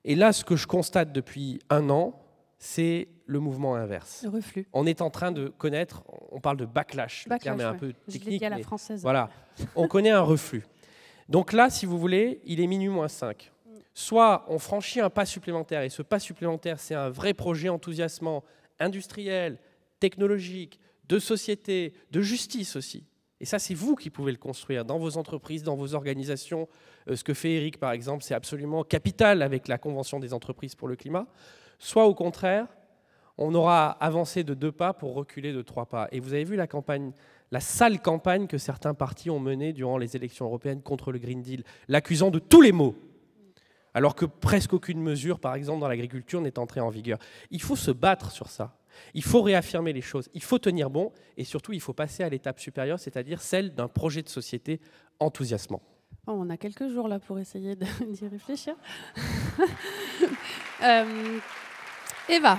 S6: Et là, ce que je constate depuis 1 an, c'est le mouvement inverse.
S2: Le reflux.
S6: On est en train de connaître, on parle de backlash, le terme est un peu technique.
S2: Je l'ai dit à la française.
S6: Voilà, on connaît un reflux. Donc là, si vous voulez, il est minuit moins 5. Soit on franchit un pas supplémentaire, et ce pas supplémentaire, c'est un vrai projet enthousiasmant, industriel, technologique, de société, de justice aussi. Et ça, c'est vous qui pouvez le construire dans vos entreprises, dans vos organisations. Ce que fait Eric, par exemple, c'est absolument capital avec la Convention des entreprises pour le climat. Soit au contraire, on aura avancé de 2 pas pour reculer de 3 pas. Et vous avez vu la campagne, la sale campagne que certains partis ont menée durant les élections européennes contre le Green Deal, l'accusant de tous les maux. alors que presque aucune mesure, par exemple, dans l'agriculture n'est entrée en vigueur. Il faut se battre sur ça. Il faut réaffirmer les choses. Il faut tenir bon. Et surtout, il faut passer à l'étape supérieure, c'est-à-dire celle d'un projet de société enthousiasmant.
S2: Oh, on a quelques jours là pour essayer d'y réfléchir. Eva,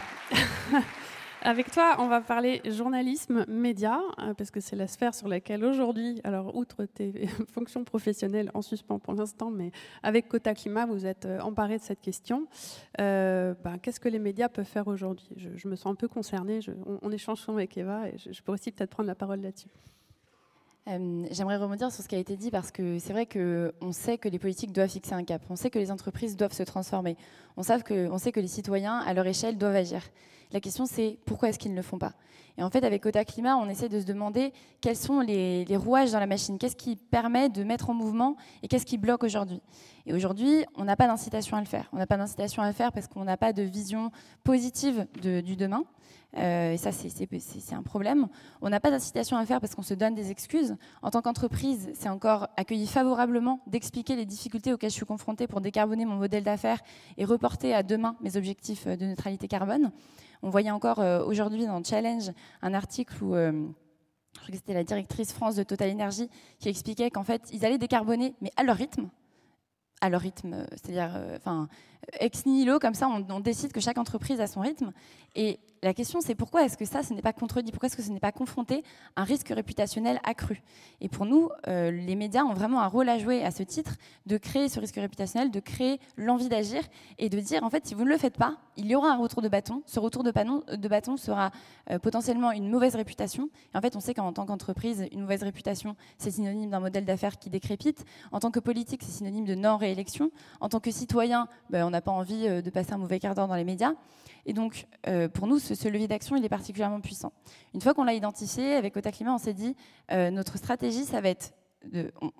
S2: avec toi, on va parler journalisme, médias, parce que c'est la sphère sur laquelle aujourd'hui, alors outre tes fonctions professionnelles en suspens pour l'instant, mais avec Quota Climat, vous êtes emparé de cette question. Qu'est-ce que les médias peuvent faire aujourd'hui ? Je me sens un peu concernée, on échange souvent avec Eva, et je pourrais aussi peut-être prendre la parole là-dessus.
S7: J'aimerais rebondir sur ce qui a été dit parce que c'est vrai qu'on sait que les politiques doivent fixer un cap, on sait que les entreprises doivent se transformer, on sait que les citoyens, à leur échelle, doivent agir. La question, c'est pourquoi est-ce qu'ils ne le font pas ? Et en fait, avec Quota Climat, on essaie de se demander quels sont les rouages dans la machine, qu'est-ce qui permet de mettre en mouvement et qu'est-ce qui bloque aujourd'hui. Et aujourd'hui, on n'a pas d'incitation à le faire. On n'a pas d'incitation à le faire parce qu'on n'a pas de vision positive du demain. Et ça, c'est un problème. On n'a pas d'incitation à le faire parce qu'on se donne des excuses. En tant qu'entreprise, c'est encore accueilli favorablement d'expliquer les difficultés auxquelles je suis confrontée pour décarboner mon modèle d'affaires et reporter à demain mes objectifs de neutralité carbone. On voyait encore aujourd'hui dans Challenge un article où je crois que c'était la directrice France de Total Energy qui expliquait qu'en fait, ils allaient décarboner, mais à leur rythme, c'est-à-dire ex nihilo, comme ça, on décide que chaque entreprise a son rythme. Et la question, c'est pourquoi est-ce que ça, ce n'est pas contredit ? Pourquoi est-ce que ce n'est pas confronté à un risque réputationnel accru ? Et pour nous, les médias ont vraiment un rôle à jouer à ce titre, de créer ce risque réputationnel, de créer l'envie d'agir et de dire, en fait, si vous ne le faites pas, il y aura un retour de bâton. Ce retour de bâton sera potentiellement une mauvaise réputation. Et en fait, on sait qu'en tant qu'entreprise, une mauvaise réputation, c'est synonyme d'un modèle d'affaires qui décrépite. En tant que politique, c'est synonyme de non-réélection. En tant que citoyen, on n'a pas envie de passer un mauvais quart d'heure dans les médias. Et donc, pour nous, ce levier d'action, il est particulièrement puissant. Une fois qu'on l'a identifié, avec Quota Climat, on s'est dit, notre stratégie, ça va être,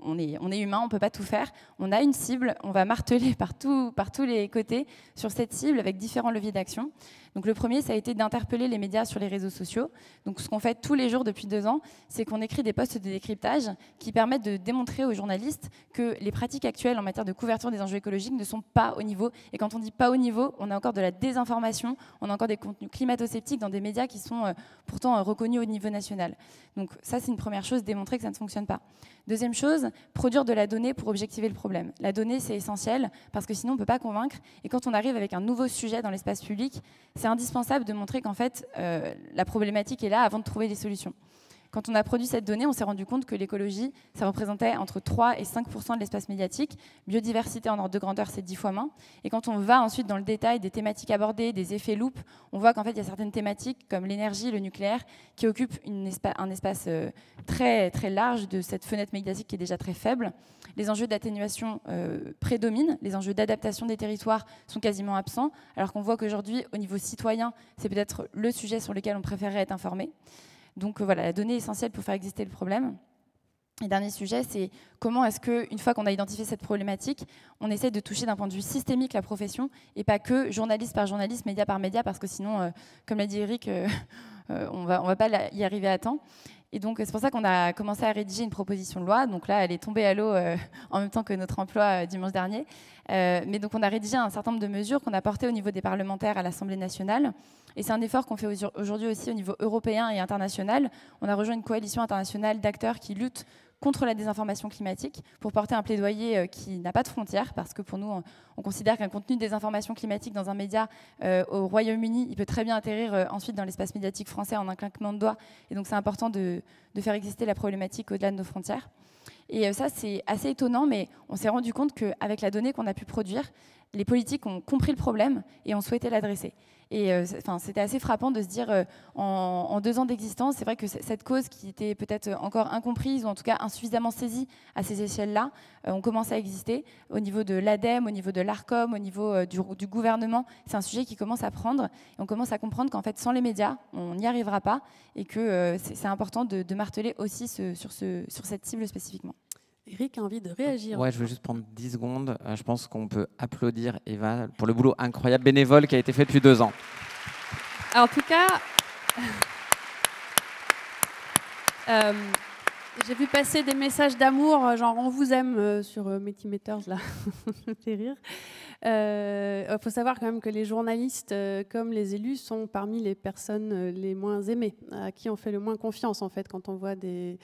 S7: on est humain, on ne peut pas tout faire. On a une cible, on va marteler par tous les côtés sur cette cible avec différents leviers d'action. Donc le premier, ça a été d'interpeller les médias sur les réseaux sociaux. Donc ce qu'on fait tous les jours depuis 2 ans, c'est qu'on écrit des posts de décryptage qui permettent de démontrer aux journalistes que les pratiques actuelles en matière de couverture des enjeux écologiques ne sont pas au niveau. Et quand on dit pas au niveau, on a encore de la désinformation, on a encore des contenus climato-sceptiques dans des médias qui sont pourtant reconnus au niveau national. Donc ça, c'est une première chose, démontrer que ça ne fonctionne pas. Deuxième chose, produire de la donnée pour objectiver le problème. La donnée, c'est essentiel parce que sinon, on ne peut pas convaincre. Et quand on arrive avec un nouveau sujet dans l'espace public, c'est indispensable de montrer qu'en fait, la problématique est là avant de trouver des solutions. Quand on a produit cette donnée, on s'est rendu compte que l'écologie, ça représentait entre 3 et 5% de l'espace médiatique. Biodiversité en ordre de grandeur, c'est 10 fois moins. Et quand on va ensuite dans le détail des thématiques abordées, des effets loupes, on voit qu'en fait, il y a certaines thématiques comme l'énergie, le nucléaire, qui occupent un espace très, très large de cette fenêtre médiatique qui est déjà très faible. Les enjeux d'atténuation prédominent, les enjeux d'adaptation des territoires sont quasiment absents, alors qu'on voit qu'aujourd'hui, au niveau citoyen, c'est peut-être le sujet sur lequel on préférerait être informé. Donc voilà, la donnée est essentielle pour faire exister le problème. Et dernier sujet, c'est comment est-ce qu'une fois qu'on a identifié cette problématique, on essaie de toucher d'un point de vue systémique la profession et pas que journaliste par journaliste, média par média, parce que sinon, comme l'a dit Eric, on va pas y arriver à temps. Et donc, c'est pour ça qu'on a commencé à rédiger une proposition de loi. Donc là, elle est tombée à l'eau en même temps que notre emploi dimanche dernier. Mais donc, on a rédigé un certain nombre de mesures qu'on a portées au niveau des parlementaires à l'Assemblée nationale. Et c'est un effort qu'on fait aujourd'hui aussi au niveau européen et international. On a rejoint une coalition internationale d'acteurs qui luttent contre la désinformation climatique pour porter un plaidoyer qui n'a pas de frontières, parce que pour nous, on considère qu'un contenu de désinformation climatique dans un média au Royaume-Uni, il peut très bien atterrir ensuite dans l'espace médiatique français en un claquement de doigts. Et donc, c'est important de faire exister la problématique au-delà de nos frontières. Et ça, c'est assez étonnant, mais on s'est rendu compte qu'avec la donnée qu'on a pu produire, les politiques ont compris le problème et ont souhaité l'adresser. Et c'était assez frappant de se dire, en 2 ans d'existence, c'est vrai que cette cause qui était peut-être encore incomprise ou en tout cas insuffisamment saisie à ces échelles-là, on commence à exister au niveau de l'ADEME, au niveau de l'ARCOM, au niveau du gouvernement. C'est un sujet qui commence à prendre et on commence à comprendre qu'en fait, sans les médias, on n'y arrivera pas et que c'est important de marteler aussi sur cette cible spécifiquement.
S2: Eric a envie de réagir.
S4: Ouais, je veux juste prendre 10 secondes. Je pense qu'on peut applaudir Eva pour le boulot incroyable bénévole qui a été fait depuis 2 ans.
S2: En tout cas, J'ai vu passer des messages d'amour, genre on vous aime sur Metimeters, là. Ça fait rire. Il faut savoir quand même que les journalistes, comme les élus, sont parmi les personnes les moins aimées, à qui on fait le moins confiance, en fait, quand on voit des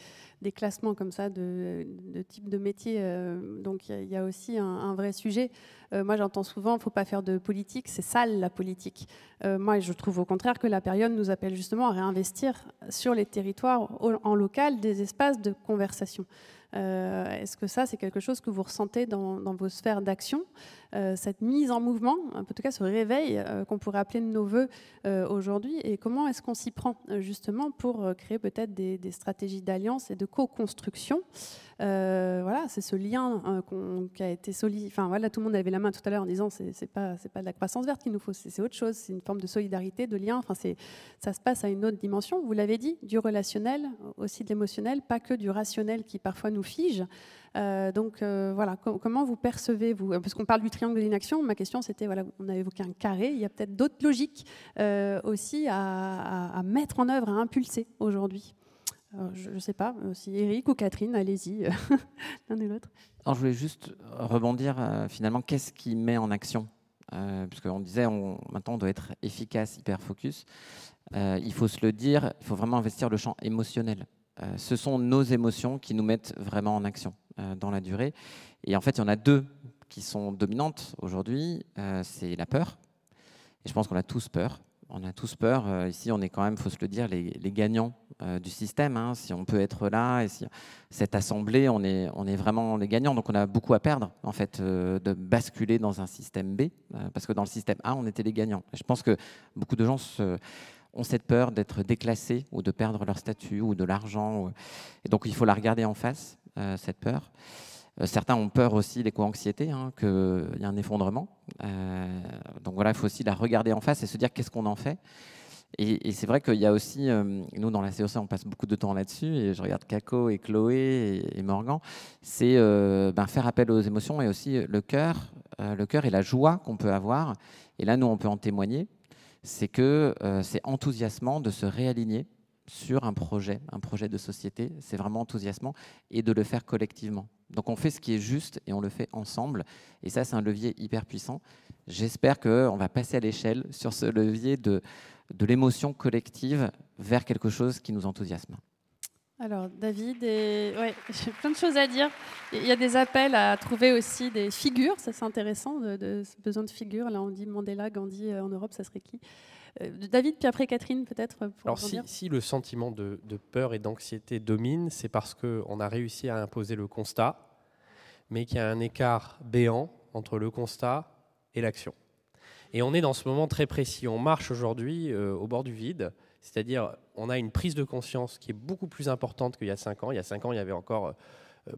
S2: classements comme ça de type de métier. Donc il y a aussi un vrai sujet. Moi, j'entends souvent, il ne faut pas faire de politique, c'est sale la politique. Moi, je trouve au contraire que la période nous appelle justement à réinvestir sur les territoires en local des espaces de conversation. Est-ce que ça, c'est quelque chose que vous ressentez dans vos sphères d'action, cette mise en mouvement, en tout cas ce réveil qu'on pourrait appeler de nos voeux aujourd'hui, et comment est-ce qu'on s'y prend justement pour créer peut-être des stratégies d'alliance et de co-construction? Voilà, c'est ce lien qui a été solide. Enfin voilà, tout le monde avait la main tout à l'heure en disant c'est pas de la croissance verte qu'il nous faut, c'est autre chose, c'est une forme de solidarité, de lien. Enfin ça se passe à une autre dimension. Vous l'avez dit, du relationnel, aussi de l'émotionnel, pas que du rationnel qui parfois nous fige. Donc voilà, comment vous percevez-vous? Parce qu'on parle du triangle de l'inaction, ma question c'était, voilà, on a évoqué un carré, il y a peut-être d'autres logiques aussi à mettre en œuvre, à impulser aujourd'hui. Je ne sais pas si Eric ou Catherine, allez-y, l'un et l'autre.
S4: Alors, je voulais juste rebondir finalement, qu'est-ce qui met en action puisqu'on disait maintenant on doit être efficace, hyper focus. Il faut se le dire, il faut vraiment investir le champ émotionnel. Ce sont nos émotions qui nous mettent vraiment en action dans la durée. Et en fait, il y en a deux qui sont dominantes aujourd'hui. C'est la peur. Et je pense qu'on a tous peur. On a tous peur. Ici, on est quand même, il faut se le dire, les gagnants du système. Hein. Si on peut être là, et si cette assemblée, on est vraiment les gagnants. Donc, on a beaucoup à perdre, en fait, de basculer dans un système B. Parce que dans le système A, on était les gagnants. Et je pense que beaucoup de gens ont cette peur d'être déclassés ou de perdre leur statut ou de l'argent. Et donc, il faut la regarder en face, cette peur. Certains ont peur aussi, l'éco-anxiété, hein, qu'il y a un effondrement. Donc voilà, il faut aussi la regarder en face et se dire qu'est-ce qu'on en fait. Et c'est vrai qu'il y a aussi, nous dans la COC, on passe beaucoup de temps là-dessus, et je regarde Kako et Chloé et Morgan, c'est faire appel aux émotions et aussi le cœur et la joie qu'on peut avoir. Et là, nous, on peut en témoigner. C'est que c'est enthousiasmant de se réaligner sur un projet de société. C'est vraiment enthousiasmant, et de le faire collectivement. Donc on fait ce qui est juste et on le fait ensemble. Et ça, c'est un levier hyper puissant. J'espère qu'on va passer à l'échelle sur ce levier de l'émotion collective vers quelque chose qui nous enthousiasme.
S2: Alors David, ouais, j'ai plein de choses à dire. Il y a des appels à trouver aussi des figures, ça c'est intéressant, de ce besoin de figures. Là on dit Mandela, Gandhi, en Europe, ça serait qui? David, puis après Catherine peut-être.
S6: Alors si le sentiment de peur et d'anxiété domine, c'est parce qu'on a réussi à imposer le constat, mais qu'il y a un écart béant entre le constat et l'action. Et on est dans ce moment très précis. On marche aujourd'hui au bord du vide, c'est-à-dire on a une prise de conscience qui est beaucoup plus importante qu'il y a 5 ans. Il y a 5 ans, il y avait encore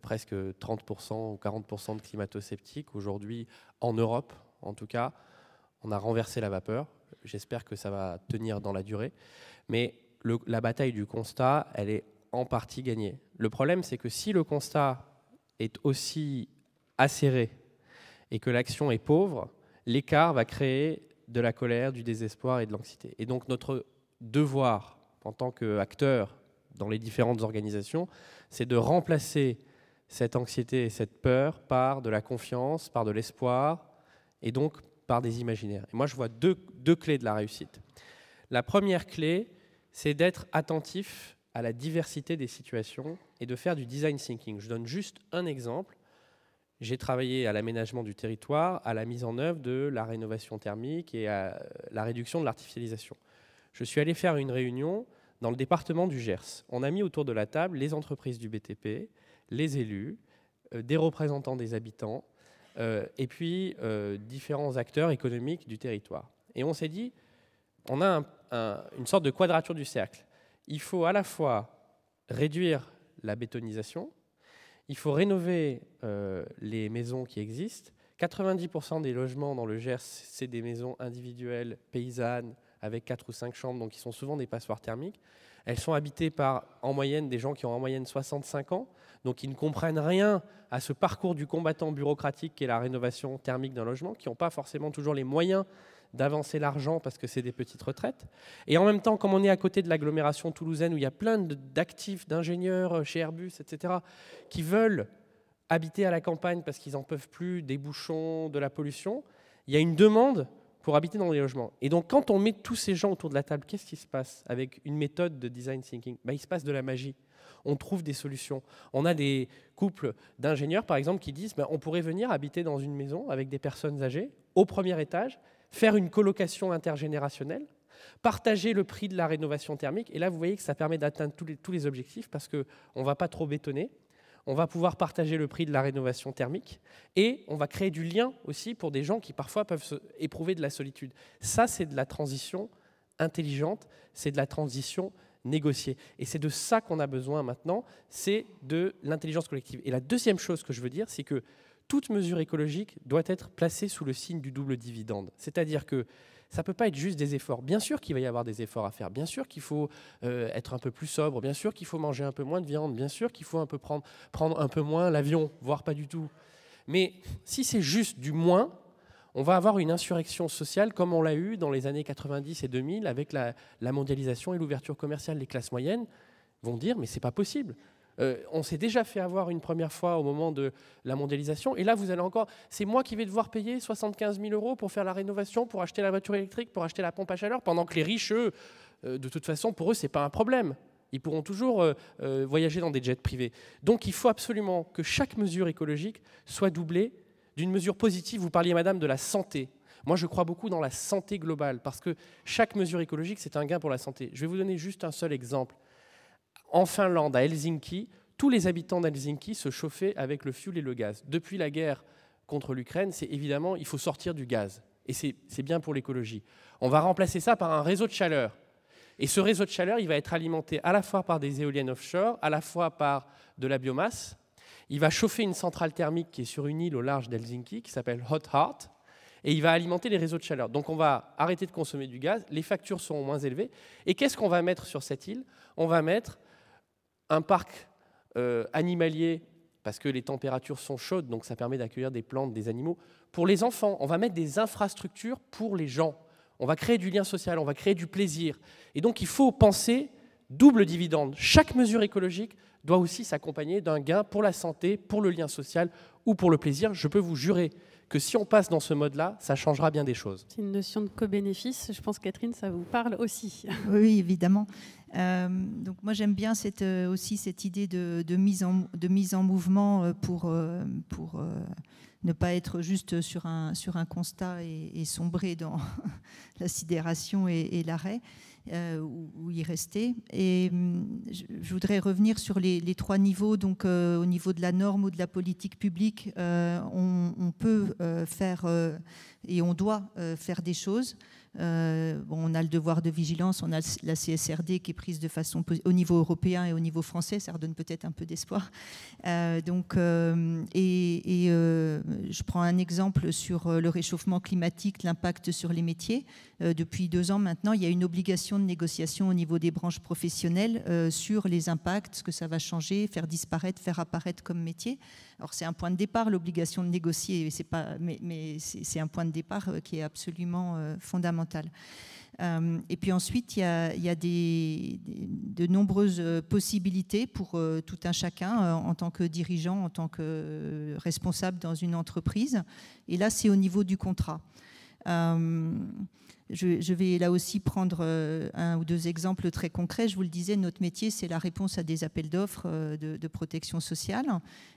S6: presque 30% ou 40% de climato-sceptiques. Aujourd'hui, en Europe, en tout cas, on a renversé la vapeur. J'espère que ça va tenir dans la durée. Mais la bataille du constat, elle est en partie gagnée. Le problème, c'est que si le constat est aussi acéré et que l'action est pauvre, l'écart va créer de la colère, du désespoir et de l'anxiété. Et donc notre devoir en tant qu'acteur dans les différentes organisations, c'est de remplacer cette anxiété et cette peur par de la confiance, par de l'espoir et donc par des imaginaires. Et moi, je vois deux clés de la réussite. La première clé, c'est d'être attentif à la diversité des situations et de faire du design thinking. Je donne juste un exemple. J'ai travaillé à l'aménagement du territoire, à la mise en œuvre de la rénovation thermique et à la réduction de l'artificialisation. Je suis allé faire une réunion dans le département du Gers. On a mis autour de la table les entreprises du BTP, les élus, des représentants des habitants, et puis différents acteurs économiques du territoire. Et on s'est dit, on a une sorte de quadrature du cercle. Il faut à la fois réduire la bétonisation, il faut rénover les maisons qui existent. 90% des logements dans le Gers, c'est des maisons individuelles, paysannes, avec 4 ou 5 chambres, donc qui sont souvent des passoires thermiques. Elles sont habitées par, en moyenne, des gens qui ont en moyenne 65 ans, donc qui ne comprennent rien à ce parcours du combattant bureaucratique qu'est la rénovation thermique d'un logement, qui n'ont pas forcément toujours les moyens d'avancer l'argent parce que c'est des petites retraites. Et en même temps, comme on est à côté de l'agglomération toulousaine où il y a plein d'actifs, d'ingénieurs chez Airbus, etc., qui veulent habiter à la campagne parce qu'ils n'en peuvent plus des bouchons, de la pollution, il y a une demande pour habiter dans les logements. Et donc, quand on met tous ces gens autour de la table, qu'est-ce qui se passe avec une méthode de design thinking? Il se passe de la magie. On trouve des solutions. On a des couples d'ingénieurs, par exemple, qui disent on pourrait venir habiter dans une maison avec des personnes âgées, au premier étage, faire une colocation intergénérationnelle, partager le prix de la rénovation thermique. Et là, vous voyez que ça permet d'atteindre tous les objectifs parce qu'on ne va pas trop bétonner. On va pouvoir partager le prix de la rénovation thermique et on va créer du lien aussi pour des gens qui parfois peuvent éprouver de la solitude. Ça, c'est de la transition intelligente, c'est de la transition négociée. Et c'est de ça qu'on a besoin maintenant, c'est de l'intelligence collective. Et la deuxième chose que je veux dire, c'est que toute mesure écologique doit être placée sous le signe du double dividende. C'est-à-dire que ça ne peut pas être juste des efforts. Bien sûr qu'il va y avoir des efforts à faire. Bien sûr qu'il faut être un peu plus sobre. Bien sûr qu'il faut manger un peu moins de viande. Bien sûr qu'il faut un peu prendre un peu moins l'avion, voire pas du tout. Mais si c'est juste du moins, on va avoir une insurrection sociale comme on l'a eu dans les années 90 et 2000 avec la mondialisation et l'ouverture commerciale. Les classes moyennes vont dire « mais c'est pas possible ». On s'est déjà fait avoir une première fois au moment de la mondialisation. Et là, vous allez encore... C'est moi qui vais devoir payer 75 000 € pour faire la rénovation, pour acheter la voiture électrique, pour acheter la pompe à chaleur, pendant que les riches, eux, de toute façon, pour eux, ce n'est pas un problème. Ils pourront toujours voyager dans des jets privés. Donc, il faut absolument que chaque mesure écologique soit doublée d'une mesure positive. Vous parliez, madame, de la santé. Moi, je crois beaucoup dans la santé globale, parce que chaque mesure écologique, c'est un gain pour la santé. Je vais vous donner juste un seul exemple. En Finlande, à Helsinki, tous les habitants d'Helsinki se chauffaient avec le fioul et le gaz. Depuis la guerre contre l'Ukraine, c'est évidemment, il faut sortir du gaz. Et c'est bien pour l'écologie. On va remplacer ça par un réseau de chaleur. Et ce réseau de chaleur, il va être alimenté à la fois par des éoliennes offshore, à la fois par de la biomasse. Il va chauffer une centrale thermique qui est sur une île au large d'Helsinki, qui s'appelle Hot Heart, et il va alimenter les réseaux de chaleur. Donc on va arrêter de consommer du gaz, les factures seront moins élevées. Et qu'est-ce qu'on va mettre sur cette île? On va mettre un parc animalier, parce que les températures sont chaudes, donc ça permet d'accueillir des plantes, des animaux. Pour les enfants, on va mettre des infrastructures pour les gens. On va créer du lien social, on va créer du plaisir. Et donc il faut penser double dividende. Chaque mesure écologique doit aussi s'accompagner d'un gain pour la santé, pour le lien social ou pour le plaisir. Je peux vous jurer que si on passe dans ce mode-là, ça changera bien des choses.
S2: C'est une notion de co-bénéfice. Je pense, Catherine, ça vous parle aussi.
S3: Oui, évidemment. Donc moi, j'aime bien aussi cette idée de mise en mouvement pour ne pas être juste sur un constat et sombrer dans la sidération et l'arrêt, ou y rester. Et je voudrais revenir sur les trois niveaux. Donc au niveau de la norme ou de la politique publique, on peut faire et on doit faire des choses. On a le devoir de vigilance, on a la CSRD qui est prise de façon au niveau européen et au niveau français, ça redonne peut-être un peu d'espoir. Je prends un exemple sur le réchauffement climatique, l'impact sur les métiers. Depuis 2 ans maintenant, il y a une obligation de négociation au niveau des branches professionnelles sur les impacts, ce que ça va changer, faire disparaître, faire apparaître comme métier. Alors c'est un point de départ, l'obligation de négocier, mais c'est un point de départ qui est absolument fondamental. Et puis ensuite, il y a de nombreuses possibilités pour tout un chacun en tant que dirigeant, en tant que responsable dans une entreprise. Et là, c'est au niveau du contrat. Je vais là aussi prendre 1 ou 2 exemples très concrets. Je vous le disais, notre métier, c'est la réponse à des appels d'offres de protection sociale.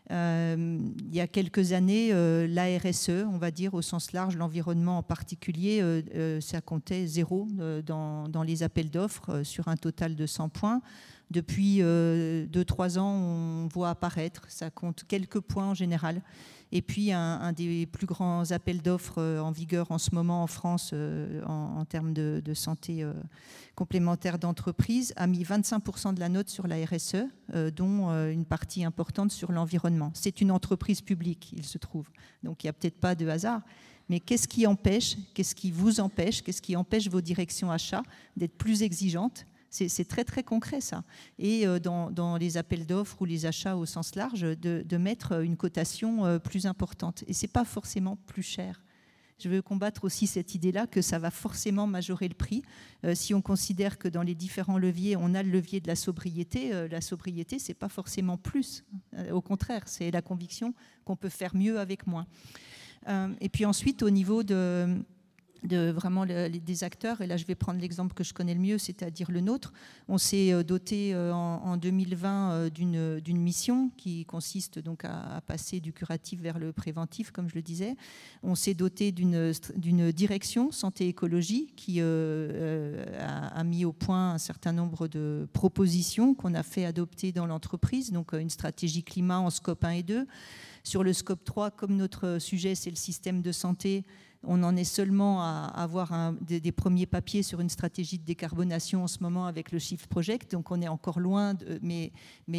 S3: Il y a quelques années, la RSE, on va dire au sens large, l'environnement en particulier, ça comptait 0 dans les appels d'offres sur un total de 100 points. Depuis 2-3 ans, on voit apparaître, ça compte quelques points en général. Et puis, un des plus grands appels d'offres en vigueur en ce moment en France en termes de santé complémentaire d'entreprise a mis 25% de la note sur la RSE, dont une partie importante sur l'environnement. C'est une entreprise publique, il se trouve. Donc, il n'y a peut-être pas de hasard. Mais qu'est-ce qui vous empêche, qu'est-ce qui empêche vos directions achats d'être plus exigeantes ? C'est très, très concret, ça. Et dans les appels d'offres ou les achats au sens large, de mettre une cotation plus importante. Et ce n'est pas forcément plus cher. Je veux combattre aussi cette idée-là que ça va forcément majorer le prix. Si on considère que dans les différents leviers, on a le levier de la sobriété, ce n'est pas forcément plus. Au contraire, c'est la conviction qu'on peut faire mieux avec moins. Et puis ensuite, au niveau de vraiment des acteurs, et là je vais prendre l'exemple que je connais le mieux, c'est-à-dire le nôtre. On s'est doté en 2020 d'une mission qui consiste donc à passer du curatif vers le préventif, comme je le disais. On s'est doté d'une direction santé-écologie qui a mis au point un certain nombre de propositions qu'on a fait adopter dans l'entreprise, donc une stratégie climat en scope 1 et 2. Sur le scope 3, comme notre sujet c'est le système de santé, on en est seulement à avoir des premiers papiers sur une stratégie de décarbonation en ce moment avec le Shift Project. Donc on est encore loin, mais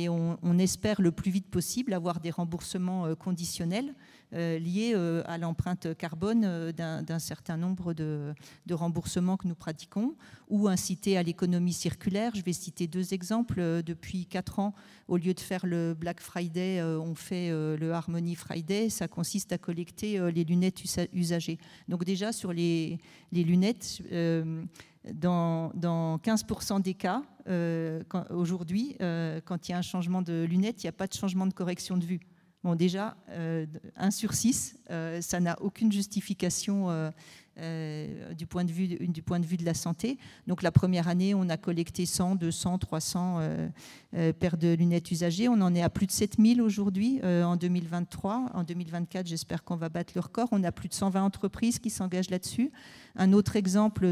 S3: on espère le plus vite possible avoir des remboursements conditionnels liés à l'empreinte carbone d'un certain nombre de remboursements que nous pratiquons, ou inciter à l'économie circulaire. Je vais citer 2 exemples. Depuis 4 ans, au lieu de faire le Black Friday, on fait le Harmony Friday. Ça consiste à collecter les lunettes usagées. Donc déjà, sur les lunettes, dans 15% des cas, aujourd'hui, quand il y a un changement de lunettes, il n'y a pas de changement de correction de vue. Bon, déjà, 1 sur 6, ça n'a aucune justification du point de vue de la santé. Donc la première année, on a collecté 100, 200, 300 paires de lunettes usagées. On en est à plus de 7000 aujourd'hui en 2023. En 2024, j'espère qu'on va battre le record. On a plus de 120 entreprises qui s'engagent là-dessus. Un autre exemple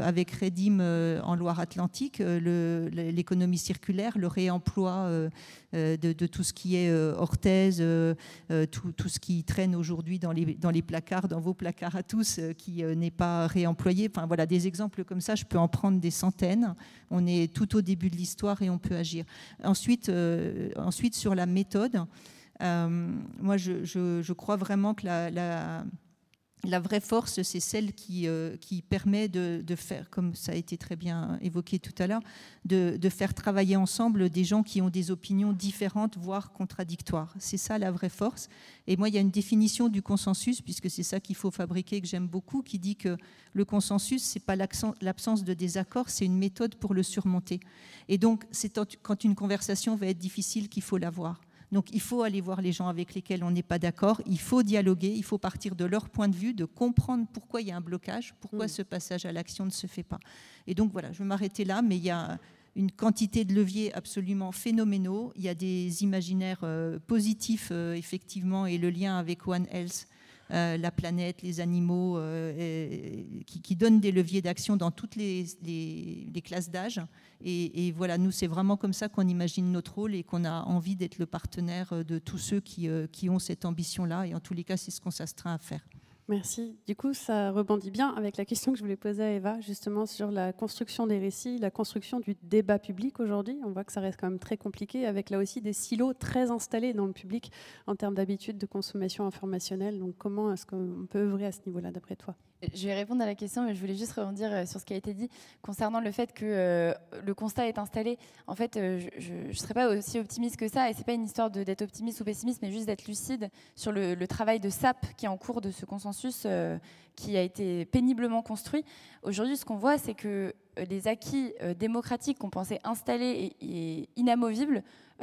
S3: avec Redim en Loire-Atlantique, l'économie circulaire, le réemploi de tout ce qui est orthèse, tout ce qui traîne aujourd'hui dans les placards, dans vos placards à tous, qui n'est pas réemployé. Enfin, voilà, des exemples comme ça, je peux en prendre des centaines. On est tout au début de l'histoire et on peut agir. Ensuite sur la méthode, moi je crois vraiment que la vraie force, c'est celle qui permet de faire, comme ça a été très bien évoqué tout à l'heure, de faire travailler ensemble des gens qui ont des opinions différentes, voire contradictoires. C'est ça la vraie force. Et moi, il y a une définition du consensus, puisque c'est ça qu'il faut fabriquer, que j'aime beaucoup, qui dit que le consensus, ce n'est pas l'absence de désaccord, c'est une méthode pour le surmonter. Et donc, c'est quand une conversation va être difficile qu'il faut l'avoir. Donc il faut aller voir les gens avec lesquels on n'est pas d'accord, il faut dialoguer, il faut partir de leur point de vue, de comprendre pourquoi il y a un blocage, pourquoi ce passage à l'action ne se fait pas. Et donc voilà, je vais m'arrêter là, mais il y a une quantité de leviers absolument phénoménaux. Il y a des imaginaires positifs, effectivement, et le lien avec One Health, la planète, les animaux, qui donnent des leviers d'action dans toutes les classes d'âge. Et voilà, nous, c'est vraiment comme ça qu'on imagine notre rôle et qu'on a envie d'être le partenaire de tous ceux qui ont cette ambition-là. Et en tous les cas, c'est ce qu'on s'astreint à faire.
S2: Merci. Du coup, ça rebondit bien avec la question que je voulais poser à Eva, justement sur la construction des récits, la construction du débat public aujourd'hui. On voit que ça reste quand même très compliqué, avec là aussi des silos très installés dans le public en termes d'habitude de consommation informationnelle. Donc comment est-ce qu'on peut œuvrer à ce niveau-là, d'après toi ?
S7: Je vais répondre à la question, mais je voulais juste rebondir sur ce qui a été dit concernant le fait que le constat est installé. En fait, je ne serais pas aussi optimiste que ça, et ce n'est pas une histoire d'être optimiste ou pessimiste, mais juste d'être lucide sur le travail de SAP qui est en cours de ce consensus qui a été péniblement construit. Aujourd'hui, ce qu'on voit, c'est que les acquis démocratiques qu'on pensait installés et inamovibles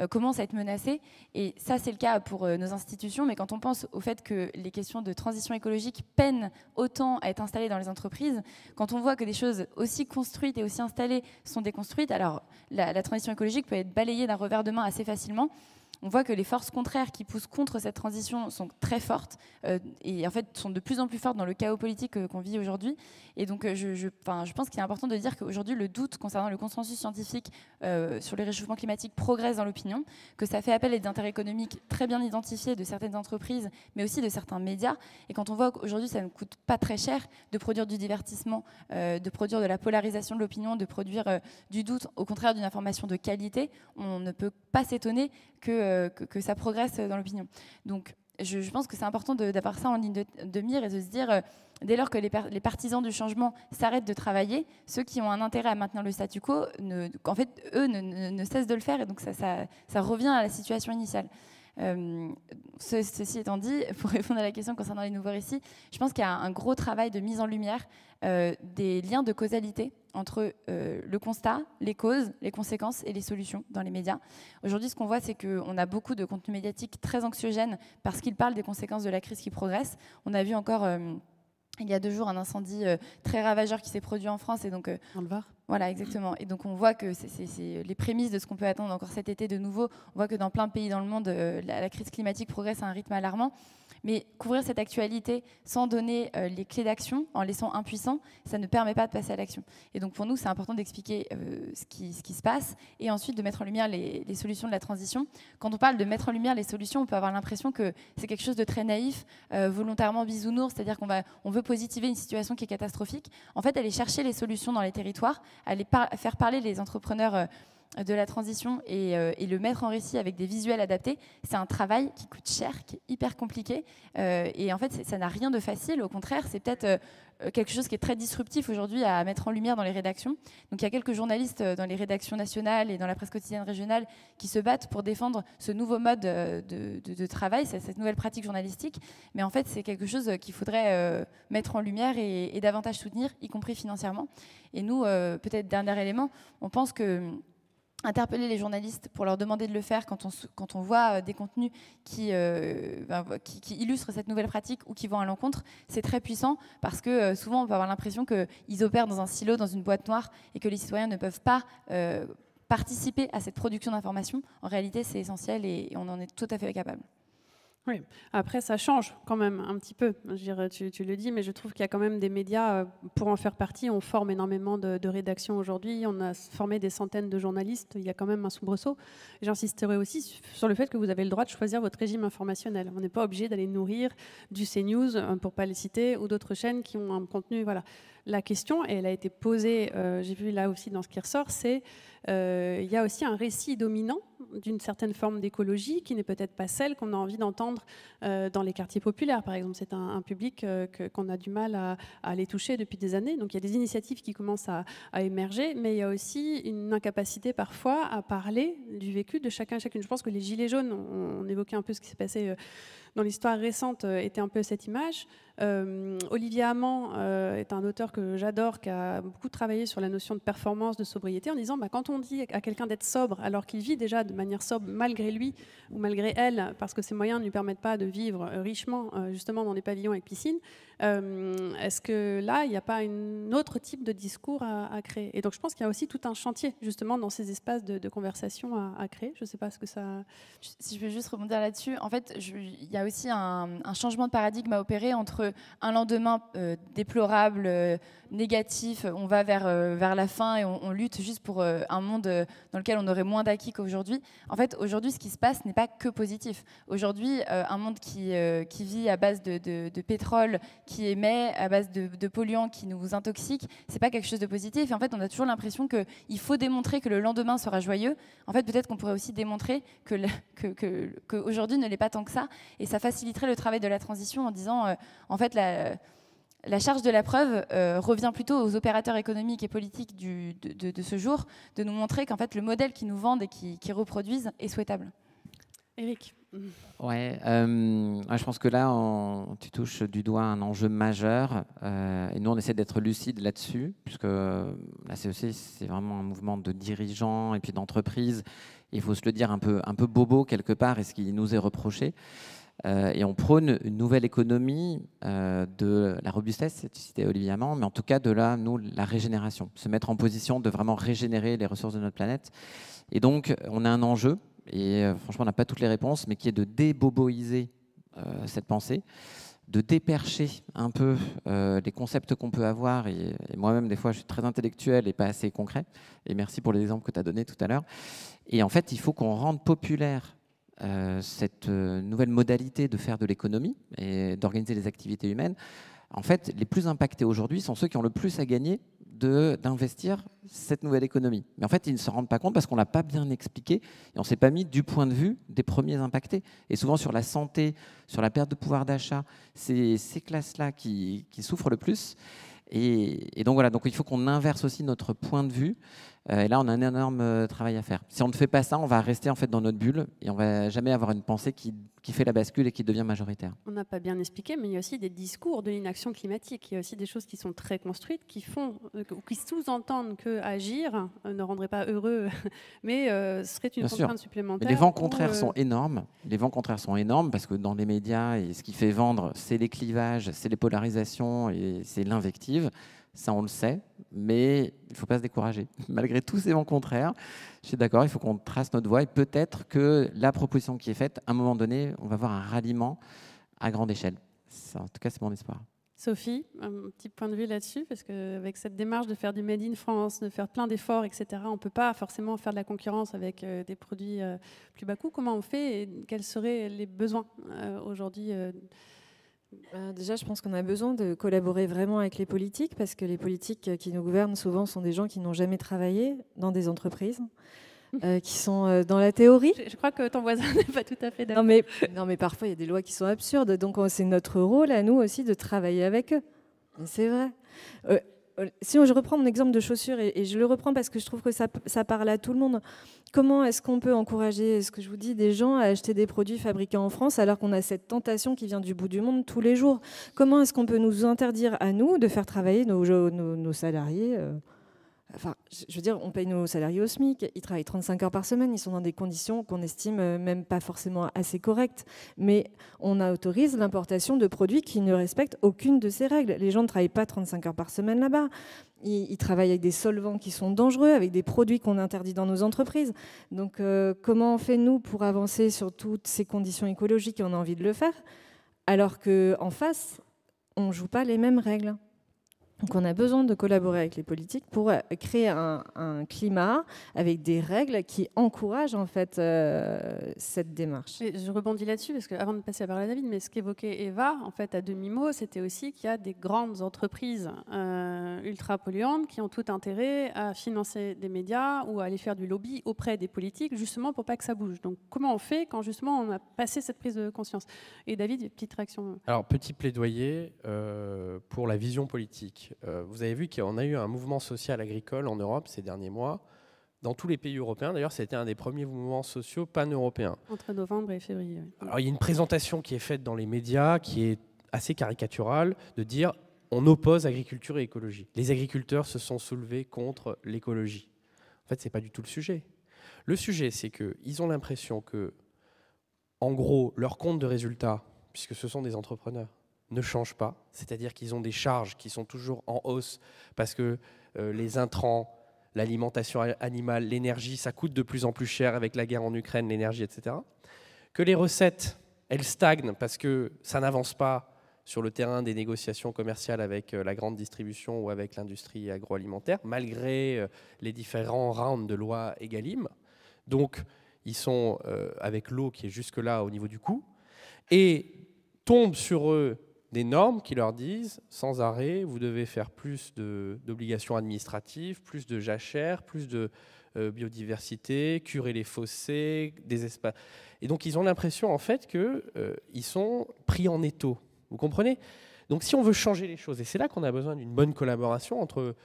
S7: commencent à être menacés. Et ça, c'est le cas pour nos institutions. Mais quand on pense au fait que les questions de transition écologique peinent autant à être installées dans les entreprises, quand on voit que des choses aussi construites et aussi installées sont déconstruites, alors la transition écologique peut être balayée d'un revers de main assez facilement. On voit que les forces contraires qui poussent contre cette transition sont très fortes et en fait sont de plus en plus fortes dans le chaos politique qu'on vit aujourd'hui. Et donc je pense qu'il est important de dire qu'aujourd'hui le doute concernant le consensus scientifique sur le réchauffement climatique progresse dans l'opinion, que ça fait appel à des intérêts économiques très bien identifiés de certaines entreprises, mais aussi de certains médias. Et quand on voit qu'aujourd'hui ça ne coûte pas très cher de produire du divertissement, de produire de la polarisation de l'opinion, de produire du doute, au contraire d'une information de qualité, on ne peut pas s'étonner que ça progresse dans l'opinion. Donc, je pense que c'est important d'avoir ça en ligne de mire et de se dire, dès lors que les partisans du changement s'arrêtent de travailler, ceux qui ont un intérêt à maintenir le statu quo, en fait, eux ne cessent de le faire, et donc ça revient à la situation initiale. Ceci étant dit, pour répondre à la question concernant les nouveaux récits, je pense qu'il y a un gros travail de mise en lumière des liens de causalité entre le constat, les causes, les conséquences et les solutions dans les médias. Aujourd'hui, ce qu'on voit, c'est qu'on a beaucoup de contenus médiatiques très anxiogènes parce qu'ils parlent des conséquences de la crise qui progresse. On a vu encore il y a 2 jours un incendie très ravageur qui s'est produit en France. Et donc,
S2: Dans le Var.
S7: Voilà, exactement. Et donc on voit que c'est les prémices de ce qu'on peut attendre encore cet été de nouveau. On voit que dans plein de pays dans le monde, la crise climatique progresse à un rythme alarmant. Mais couvrir cette actualité sans donner les clés d'action, en laissant impuissant, ça ne permet pas de passer à l'action. Et donc pour nous, c'est important d'expliquer ce qui se passe et ensuite de mettre en lumière les solutions de la transition. Quand on parle de mettre en lumière les solutions, on peut avoir l'impression que c'est quelque chose de très naïf, volontairement bisounours, c'est-à-dire qu'on veut positiver une situation qui est catastrophique. En fait, aller chercher les solutions dans les territoires, aller faire parler les entrepreneurs de la transition et le mettre en récit avec des visuels adaptés, c'est un travail qui coûte cher, qui est hyper compliqué. Et en fait, ça n'a rien de facile. Au contraire, c'est peut-être quelque chose qui est très disruptif aujourd'hui à mettre en lumière dans les rédactions. Donc il y a quelques journalistes dans les rédactions nationales et dans la presse quotidienne régionale qui se battent pour défendre ce nouveau mode de travail, cette nouvelle pratique journalistique. Mais en fait, c'est quelque chose qu'il faudrait mettre en lumière et davantage soutenir, y compris financièrement. Et nous, peut-être dernier élément, on pense que interpeller les journalistes pour leur demander de le faire quand on voit des contenus qui illustrent cette nouvelle pratique ou qui vont à l'encontre, c'est très puissant parce que souvent on peut avoir l'impression qu'ils opèrent dans un silo, dans une boîte noire et que les citoyens ne peuvent pas participer à cette production d'informations. En réalité, c'est essentiel et on en est tout à fait capable.
S2: Oui, après ça change quand même un petit peu. Je veux dire, tu le dis, mais je trouve qu'il y a quand même des médias, pour en faire partie, on forme énormément de rédactions aujourd'hui, on a formé des centaines de journalistes, il y a quand même un soubresaut. J'insisterai aussi sur le fait que vous avez le droit de choisir votre régime informationnel. On n'est pas obligé d'aller nourrir du CNews, pour ne pas les citer, ou d'autres chaînes qui ont un contenu. Voilà. La question, et elle a été posée, j'ai vu là aussi dans ce qui ressort, c'est il y a aussi un récit dominant d'une certaine forme d'écologie qui n'est peut-être pas celle qu'on a envie d'entendre dans les quartiers populaires, par exemple. C'est un public qu'on a du mal à aller toucher depuis des années. Donc il y a des initiatives qui commencent à émerger, mais il y a aussi une incapacité parfois à parler du vécu de chacun et chacune. Je pense que les Gilets jaunes, on évoquait un peu ce qui s'est passé dans l'histoire récente, était un peu cette image. Olivier Hamant est un auteur que j'adore, qui a beaucoup travaillé sur la notion de performance, de sobriété, en disant quand on dit à quelqu'un d'être sobre, alors qu'il vit déjà de manière sobre malgré lui ou malgré elle, parce que ses moyens ne lui permettent pas de vivre richement, justement dans des pavillons avec piscine, est-ce que là, il n'y a pas un autre type de discours à créer? Et donc je pense qu'il y a aussi tout un chantier, justement, dans ces espaces de conversation à créer. Je ne sais pas ce que ça...
S7: Si je peux juste rebondir là-dessus, en fait, il y a aussi un changement de paradigme à opérer entre un lendemain déplorable, négatif, on va vers la fin et on lutte juste pour un monde dans lequel on aurait moins d'acquis qu'aujourd'hui. En fait, aujourd'hui, ce qui se passe n'est pas que positif. Aujourd'hui, un monde qui vit à base de pétrole, qui émet à base de polluants qui nous intoxiquent, c'est pas quelque chose de positif. Et en fait, on a toujours l'impression qu'il faut démontrer que le lendemain sera joyeux. En fait, peut-être qu'on pourrait aussi démontrer que aujourd'hui ne l'est pas tant que ça. Et ça faciliterait le travail de la transition en disant, en fait, la charge de la preuve revient plutôt aux opérateurs économiques et politiques de ce jour, de nous montrer qu'en fait, le modèle qu'ils nous vendent et qui reproduisent est souhaitable.
S2: Éric.
S4: Ouais, je pense que là, tu touches du doigt un enjeu majeur. Et nous, on essaie d'être lucide là-dessus, puisque la CEC, c'est vraiment un mouvement de dirigeants et puis d'entreprises. Il faut se le dire un peu bobo quelque part, et ce qui nous est reproché. Et on prône une nouvelle économie de la robustesse, tu citais Olivier Hamant, mais en tout cas de la régénération, se mettre en position de vraiment régénérer les ressources de notre planète. Et donc, on a un enjeu, et franchement, on n'a pas toutes les réponses, mais qui est de déboboiser cette pensée, de dépercher un peu les concepts qu'on peut avoir. Et moi-même, des fois, je suis très intellectuel et pas assez concret. Et merci pour les exemples que tu as donnés tout à l'heure. Et en fait, il faut qu'on rende populaire cette nouvelle modalité de faire de l'économie et d'organiser les activités humaines. En fait, les plus impactés aujourd'hui sont ceux qui ont le plus à gagner d'investir cette nouvelle économie. Mais en fait, ils ne se rendent pas compte parce qu'on ne l'a pas bien expliqué et on ne s'est pas mis du point de vue des premiers impactés. Et souvent sur la santé, sur la perte de pouvoir d'achat, c'est ces classes-là qui souffrent le plus. Et donc voilà, donc il faut qu'on inverse aussi notre point de vue Et là, on a un énorme travail à faire. Si on ne fait pas ça, on va rester en fait dans notre bulle et on va jamais avoir une pensée qui fait la bascule et qui devient majoritaire.
S2: On n'a pas bien expliqué, mais il y a aussi des discours de l'inaction climatique. Il y a aussi des choses qui sont très construites, qui sous-entendent que agir ne rendrait pas heureux, mais serait une contrainte supplémentaire.
S4: Mais les vents contraires sont énormes. Les vents contraires sont énormes parce que dans les médias, et ce qui fait vendre, c'est les clivages, c'est les polarisations et c'est l'invective. Ça, on le sait, mais il ne faut pas se décourager. Malgré tous ces vents contraires, je suis d'accord, il faut qu'on trace notre voie et peut-être que la proposition qui est faite, à un moment donné, on va voir un ralliement à grande échelle. Ça, en tout cas, c'est mon espoir.
S2: Sophie, un petit point de vue là-dessus, parce qu'avec cette démarche de faire du Made in France, de faire plein d'efforts, etc., on ne peut pas forcément faire de la concurrence avec des produits plus bas coût. Comment on fait et quels seraient les besoins aujourd'hui
S5: Déjà, je pense qu'on a besoin de collaborer vraiment avec les politiques, parce que les politiques qui nous gouvernent souvent sont des gens qui n'ont jamais travaillé dans des entreprises, qui sont dans la théorie.
S2: Je crois que ton voisin n'est pas tout à fait d'accord.
S5: Non, mais parfois, il y a des lois qui sont absurdes. Donc, c'est notre rôle à nous aussi de travailler avec eux. C'est vrai. Si je reprends mon exemple de chaussures, et je le reprends parce que je trouve que ça parle à tout le monde. Comment est-ce qu'on peut encourager, ce que je vous dis, des gens à acheter des produits fabriqués en France alors qu'on a cette tentation qui vient du bout du monde tous les jours? Comment est-ce qu'on peut nous interdire à nous de faire travailler nos salariés Enfin, je veux dire, on paye nos salariés au SMIC, ils travaillent 35 heures par semaine, ils sont dans des conditions qu'on estime même pas forcément assez correctes. Mais on autorise l'importation de produits qui ne respectent aucune de ces règles. Les gens ne travaillent pas 35 heures par semaine là-bas. Ils travaillent avec des solvants qui sont dangereux, avec des produits qu'on interdit dans nos entreprises. Donc, comment on fait, nous, pour avancer sur toutes ces conditions écologiques et on a envie de le faire, alors qu'en face, on ne joue pas les mêmes règles? Donc on a besoin de collaborer avec les politiques pour créer un climat avec des règles qui encouragent en fait cette démarche.
S2: Et je rebondis là-dessus parce qu'avant de passer à parler à David, mais ce qu'évoquait Eva, en fait à demi-mot, c'était aussi qu'il y a des grandes entreprises ultra polluantes qui ont tout intérêt à financer des médias ou à aller faire du lobby auprès des politiques justement pour pas que ça bouge. Donc comment on fait quand justement on a passé cette prise de conscience? Et David, petite réaction.
S6: Alors petit plaidoyer pour la vision politique. Vous avez vu qu'on a eu un mouvement social agricole en Europe ces derniers mois. Dans tous les pays européens, d'ailleurs, c'était un des premiers mouvements sociaux pan-européens.
S2: Entre novembre et février. Oui.
S6: Alors, il y a une présentation qui est faite dans les médias qui est assez caricaturale, de dire on oppose agriculture et écologie. Les agriculteurs se sont soulevés contre l'écologie. En fait, ce n'est pas du tout le sujet. Le sujet, c'est qu'ils ont l'impression que, en gros, leur compte de résultat, puisque ce sont des entrepreneurs, ne changent pas, c'est-à-dire qu'ils ont des charges qui sont toujours en hausse parce que les intrants, l'alimentation animale, l'énergie, ça coûte de plus en plus cher avec la guerre en Ukraine, l'énergie, etc. Que les recettes, elles stagnent parce que ça n'avance pas sur le terrain des négociations commerciales avec la grande distribution ou avec l'industrie agroalimentaire, malgré les différents rounds de loi Egalim. Donc, ils sont avec l'eau qui est jusque-là au niveau du coût, et tombent sur eux des normes qui leur disent sans arrêt, vous devez faire plus d'obligations administratives, plus de jachères, plus de biodiversité, curer les fossés, des espaces. Et donc ils ont l'impression en fait qu'ils sont pris en étau. Vous comprenez? Donc si on veut changer les choses, et c'est là qu'on a besoin d'une bonne collaboration entre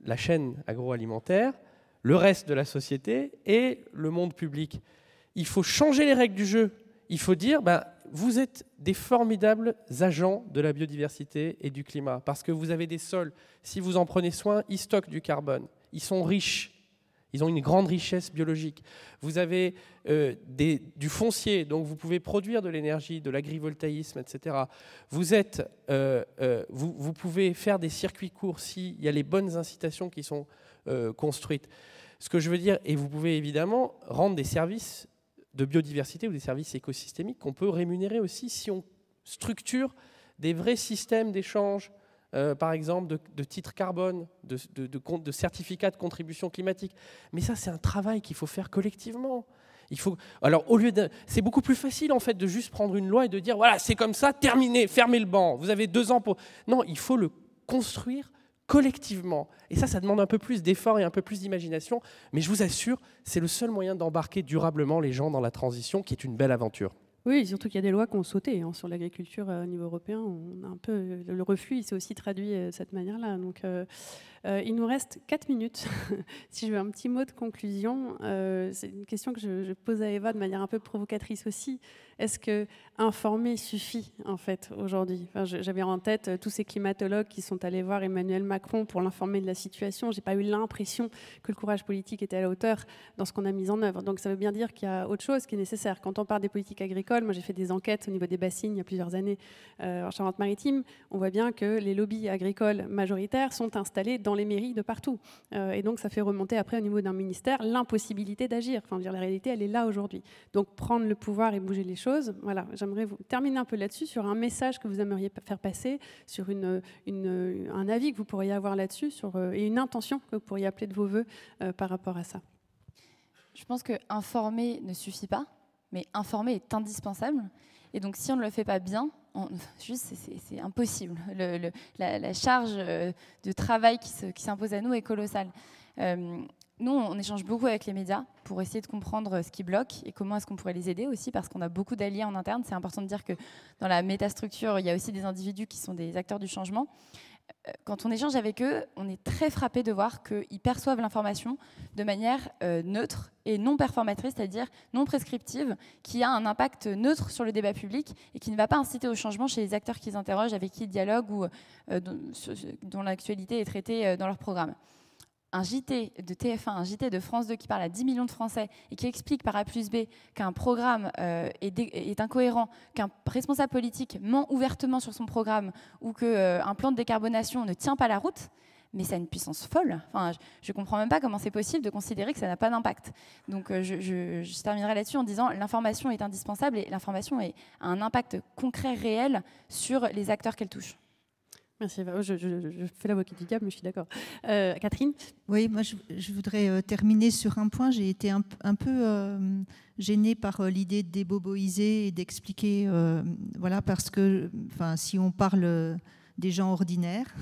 S6: la chaîne agroalimentaire, le reste de la société et le monde public. Il faut changer les règles du jeu. Il faut dire, vous êtes des formidables agents de la biodiversité et du climat, parce que vous avez des sols, si vous en prenez soin, ils stockent du carbone, ils sont riches, ils ont une grande richesse biologique. Vous avez du foncier, donc vous pouvez produire de l'énergie, de l'agrivoltaïsme, etc. Vous pouvez faire des circuits courts s'il y a les bonnes incitations qui sont construites. Ce que je veux dire, et vous pouvez évidemment rendre des services de biodiversité ou des services écosystémiques qu'on peut rémunérer aussi si on structure des vrais systèmes d'échange, par exemple de titres carbone, de certificats de contribution climatique. Mais ça, c'est un travail qu'il faut faire collectivement. Alors, c'est beaucoup plus facile en fait de juste prendre une loi et de dire voilà, c'est comme ça, terminé, fermez le banc. Vous avez 2 ans pour. Non, il faut le construire collectivement. Et ça demande un peu plus d'effort et un peu plus d'imagination. Mais je vous assure, c'est le seul moyen d'embarquer durablement les gens dans la transition, qui est une belle aventure.
S2: Oui, surtout qu'il y a des lois qui ont sauté hein, sur l'agriculture au niveau européen. On a un peu, le reflux, il s'est aussi traduit de cette manière-là. Donc, il nous reste 4 minutes. Si je veux un petit mot de conclusion, c'est une question que je pose à Eva de manière un peu provocatrice aussi. Est-ce que informer suffit en fait aujourd'hui? Enfin, j'avais en tête tous ces climatologues qui sont allés voir Emmanuel Macron pour l'informer de la situation. J'ai pas eu l'impression que le courage politique était à la hauteur dans ce qu'on a mis en œuvre. Donc ça veut bien dire qu'il y a autre chose qui est nécessaire. Quand on parle des politiques agricoles, moi j'ai fait des enquêtes au niveau des bassines il y a plusieurs années en Charente-Maritime. On voit bien que les lobbies agricoles majoritaires sont installés dans les mairies de partout. Et donc ça fait remonter après au niveau d'un ministère l'impossibilité d'agir. Enfin, la réalité, elle est là aujourd'hui. Donc prendre le pouvoir et bouger les choses. Voilà, j'aimerais vous terminer un peu là-dessus sur un message que vous aimeriez faire passer, sur un avis que vous pourriez avoir là-dessus et une intention que vous pourriez appeler de vos voeux par rapport à ça.
S7: Je pense que informer ne suffit pas, mais informer est indispensable. Et donc si on ne le fait pas bien, c'est impossible. La charge de travail qui s'impose à nous est colossale. Nous, on échange beaucoup avec les médias pour essayer de comprendre ce qui bloque et comment est-ce qu'on pourrait les aider aussi, parce qu'on a beaucoup d'alliés en interne. C'est important de dire que dans la métastructure, il y a aussi des individus qui sont des acteurs du changement. Quand on échange avec eux, on est très frappé de voir qu'ils perçoivent l'information de manière neutre et non performatrice, c'est-à-dire non prescriptive, qui a un impact neutre sur le débat public et qui ne va pas inciter au changement chez les acteurs qu'ils interrogent, avec qui ils dialoguent ou dont l'actualité est traitée dans leur programme. Un JT de TF1, un JT de France 2 qui parle à 10 millions de Français et qui explique par A plus B qu'un programme est incohérent, qu'un responsable politique ment ouvertement sur son programme ou qu'un plan de décarbonation ne tient pas la route, mais ça a une puissance folle. Enfin, je ne comprends même pas comment c'est possible de considérer que ça n'a pas d'impact. Donc je terminerai là-dessus en disant l'information est indispensable et l'information a un impact concret, réel sur les acteurs qu'elle touche.
S2: Merci. Je fais l'avocat du diable, mais je suis d'accord. Catherine?
S3: Oui, moi je voudrais terminer sur un point. J'ai été un peu gênée par l'idée de déboboiser et d'expliquer, voilà, parce que si on parle des gens ordinaires,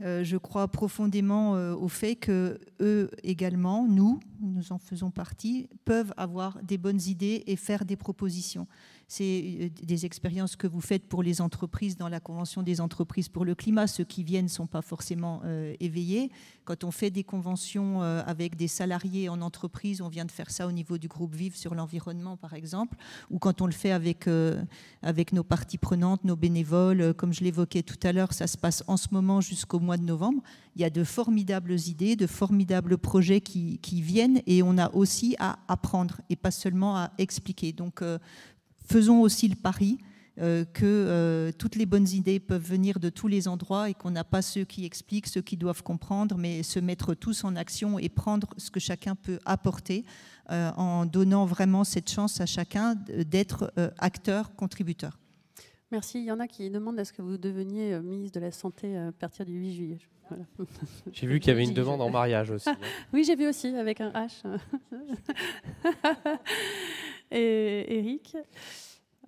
S3: je crois profondément au fait que eux également, nous en faisons partie, peuvent avoir des bonnes idées et faire des propositions. C'est des expériences que vous faites pour les entreprises dans la Convention des entreprises pour le climat. Ceux qui viennent ne sont pas forcément éveillés. Quand on fait des conventions avec des salariés en entreprise, on vient de faire ça au niveau du groupe Vive sur l'environnement, par exemple, ou quand on le fait avec nos parties prenantes, nos bénévoles, comme je l'évoquais tout à l'heure, ça se passe en ce moment jusqu'au mois de novembre. Il y a de formidables idées, de formidables projets qui viennent et on a aussi à apprendre et pas seulement à expliquer. Donc, faisons aussi le pari que toutes les bonnes idées peuvent venir de tous les endroits et qu'on n'a pas ceux qui expliquent, ceux qui doivent comprendre, mais se mettre tous en action et prendre ce que chacun peut apporter en donnant vraiment cette chance à chacun d'être acteur, contributeur.
S2: Merci. Il y en a qui demandent est-ce que vous deveniez ministre de la Santé à partir du 8 juillet. Voilà.
S6: J'ai vu qu'il y avait une demande en mariage aussi. Hein.
S2: Oui, j'ai vu aussi, avec un H. Et Eric,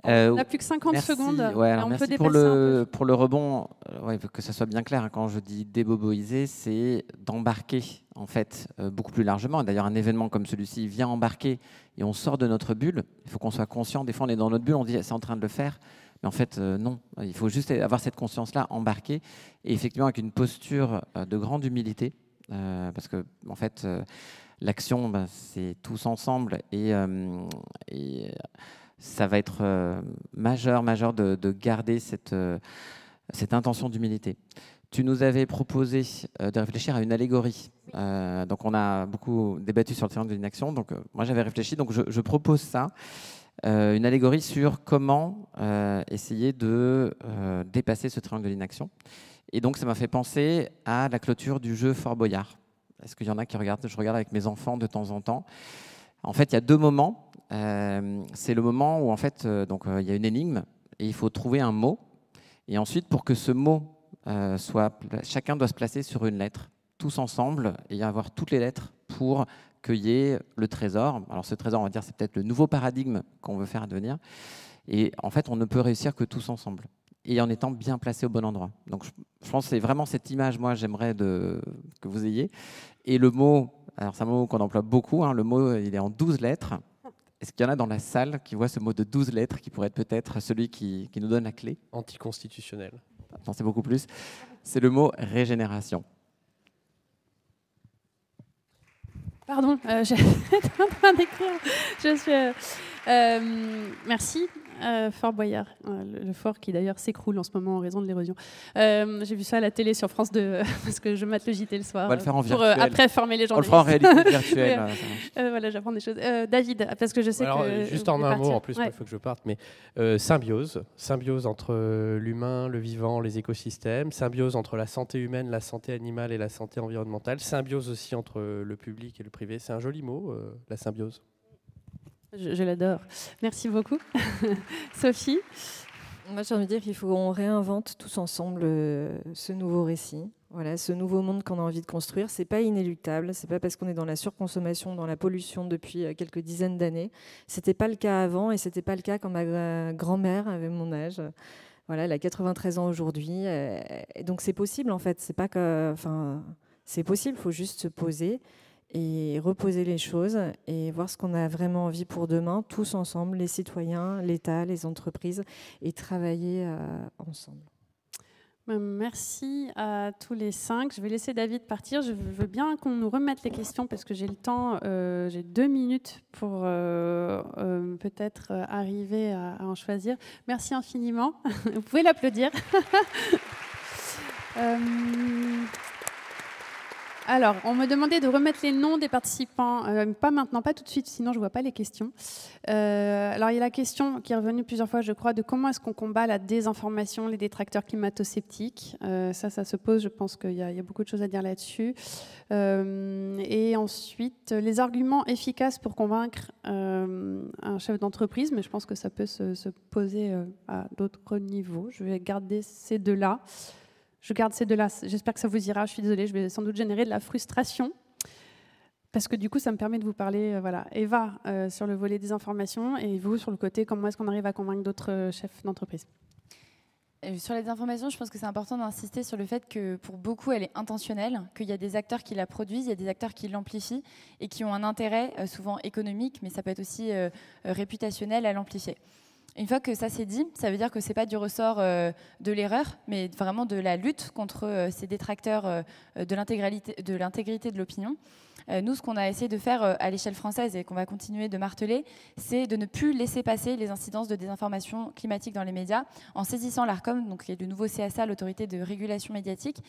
S2: on n'a plus que 50 secondes.
S4: Ouais,
S2: on
S4: merci
S2: peut
S4: pour
S2: le
S4: rebond. Ouais, que ça soit bien clair, hein, quand je dis déboboiser, c'est d'embarquer en fait beaucoup plus largement. D'ailleurs, un événement comme celui-ci vient embarquer et on sort de notre bulle. Il faut qu'on soit conscient. Des fois, on est dans notre bulle, on dit c'est en train de le faire. Mais en fait, non. Il faut juste avoir cette conscience-là, embarquer. Et effectivement, avec une posture de grande humilité. Parce que, en fait, l'action, c'est tous ensemble. Et ça va être majeur de garder cette intention d'humilité. Tu nous avais proposé de réfléchir à une allégorie. Donc, on a beaucoup débattu sur le triangle de l'inaction. Donc, moi, j'avais réfléchi. Donc, je propose ça. Une allégorie sur comment essayer de dépasser ce triangle de l'inaction. Et donc, ça m'a fait penser à la clôture du jeu Fort Boyard. Est-ce qu'il y en a qui regardent? Je regarde avec mes enfants de temps en temps. En fait, il y a deux moments. C'est le moment où, en fait, il y a une énigme et il faut trouver un mot. Et ensuite, pour que ce mot chacun doit se placer sur une lettre, tous ensemble, et avoir toutes les lettres pour qu'il y ait le trésor. Alors ce trésor, on va dire, c'est peut-être le nouveau paradigme qu'on veut faire advenir. Et en fait, on ne peut réussir que tous ensemble et en étant bien placé au bon endroit. Donc je pense que c'est vraiment cette image, moi, j'aimerais que vous ayez. Et le mot, alors c'est un mot qu'on emploie beaucoup, hein, le mot, il est en 12 lettres. Est-ce qu'il y en a dans la salle qui voit ce mot de 12 lettres qui pourrait être peut-être celui qui nous donne la clé?
S6: Anticonstitutionnel.
S4: Non, c'est beaucoup plus. C'est le mot régénération.
S2: Pardon, j'étais en train d'écrire. Je suis. Merci. Fort Boyard, le fort qui d'ailleurs s'écroule en ce moment en raison de l'érosion. J'ai vu ça à la télé sur France 2 parce que je mate le JT le soir.
S4: On va le faire en
S2: pour
S4: virtuel.
S2: Après former les gens.
S4: On le fera en réalité virtuelle.
S2: Voilà, j'apprends des choses. David, parce que je sais
S6: Alors,
S2: que.
S6: juste
S2: vous
S6: en
S2: voulez
S6: un mot,
S2: partir.
S6: en plus,
S2: Ouais.
S6: il faut que je parte, mais symbiose entre l'humain, le vivant, les écosystèmes, symbiose entre la santé humaine, la santé animale et la santé environnementale, symbiose aussi entre le public et le privé. C'est un joli mot, la symbiose.
S2: Je l'adore. Merci beaucoup. Sophie?
S5: Moi, j'ai envie de dire qu'il faut qu'on réinvente tous ensemble ce nouveau récit. Voilà, ce nouveau monde qu'on a envie de construire, c'est pas inéluctable. C'est pas parce qu'on est dans la surconsommation, dans la pollution depuis quelques dizaines d'années. C'était pas le cas avant, et c'était pas le cas quand ma grand-mère avait mon âge. Voilà, elle a 93 ans aujourd'hui. Et donc c'est possible en fait. C'est pas que, enfin, c'est possible. Il faut juste se poser et reposer les choses et voir ce qu'on a vraiment envie pour demain, tous ensemble, les citoyens, l'État, les entreprises, et travailler ensemble.
S2: Merci à tous les 5. Je vais laisser David partir. Je veux bien qu'on nous remette les questions parce que j'ai le temps. J'ai 2 minutes pour peut-être arriver à en choisir. Merci infiniment. Vous pouvez l'applaudir. Alors, on me demandait de remettre les noms des participants, pas maintenant, pas tout de suite, sinon je ne vois pas les questions. Alors, il y a la question qui est revenue plusieurs fois, je crois, de comment est-ce qu'on combat la désinformation, les détracteurs climato-sceptiques. Ça se pose, je pense qu'il y a beaucoup de choses à dire là-dessus. Et ensuite, les arguments efficaces pour convaincre un chef d'entreprise, mais je pense que ça peut se poser à d'autres niveaux. Je vais garder ces deux-là. Je garde ces deux-là. J'espère que ça vous ira. Je suis désolée, je vais sans doute générer de la frustration. Parce que du coup, ça me permet de vous parler. Voilà. Eva, sur le volet des informations, et vous, sur le côté, comment est-ce qu'on arrive à convaincre d'autres chefs d'entreprise?
S7: Sur les informations, je pense que c'est important d'insister sur le fait que pour beaucoup, elle est intentionnelle, qu'il y a des acteurs qui la produisent, il y a des acteurs qui l'amplifient et qui ont un intérêt souvent économique, mais ça peut être aussi réputationnel à l'amplifier. Une fois que ça c'est dit, ça veut dire que ce n'est pas du ressort de l'erreur, mais vraiment de la lutte contre ces détracteurs de l'intégrité de l'opinion. Nous, ce qu'on a essayé de faire à l'échelle française et qu'on va continuer de marteler, c'est de ne plus laisser passer les incidences de désinformation climatique dans les médias en saisissant l'ARCOM, donc qui est le nouveau CSA, l'autorité de régulation médiatique,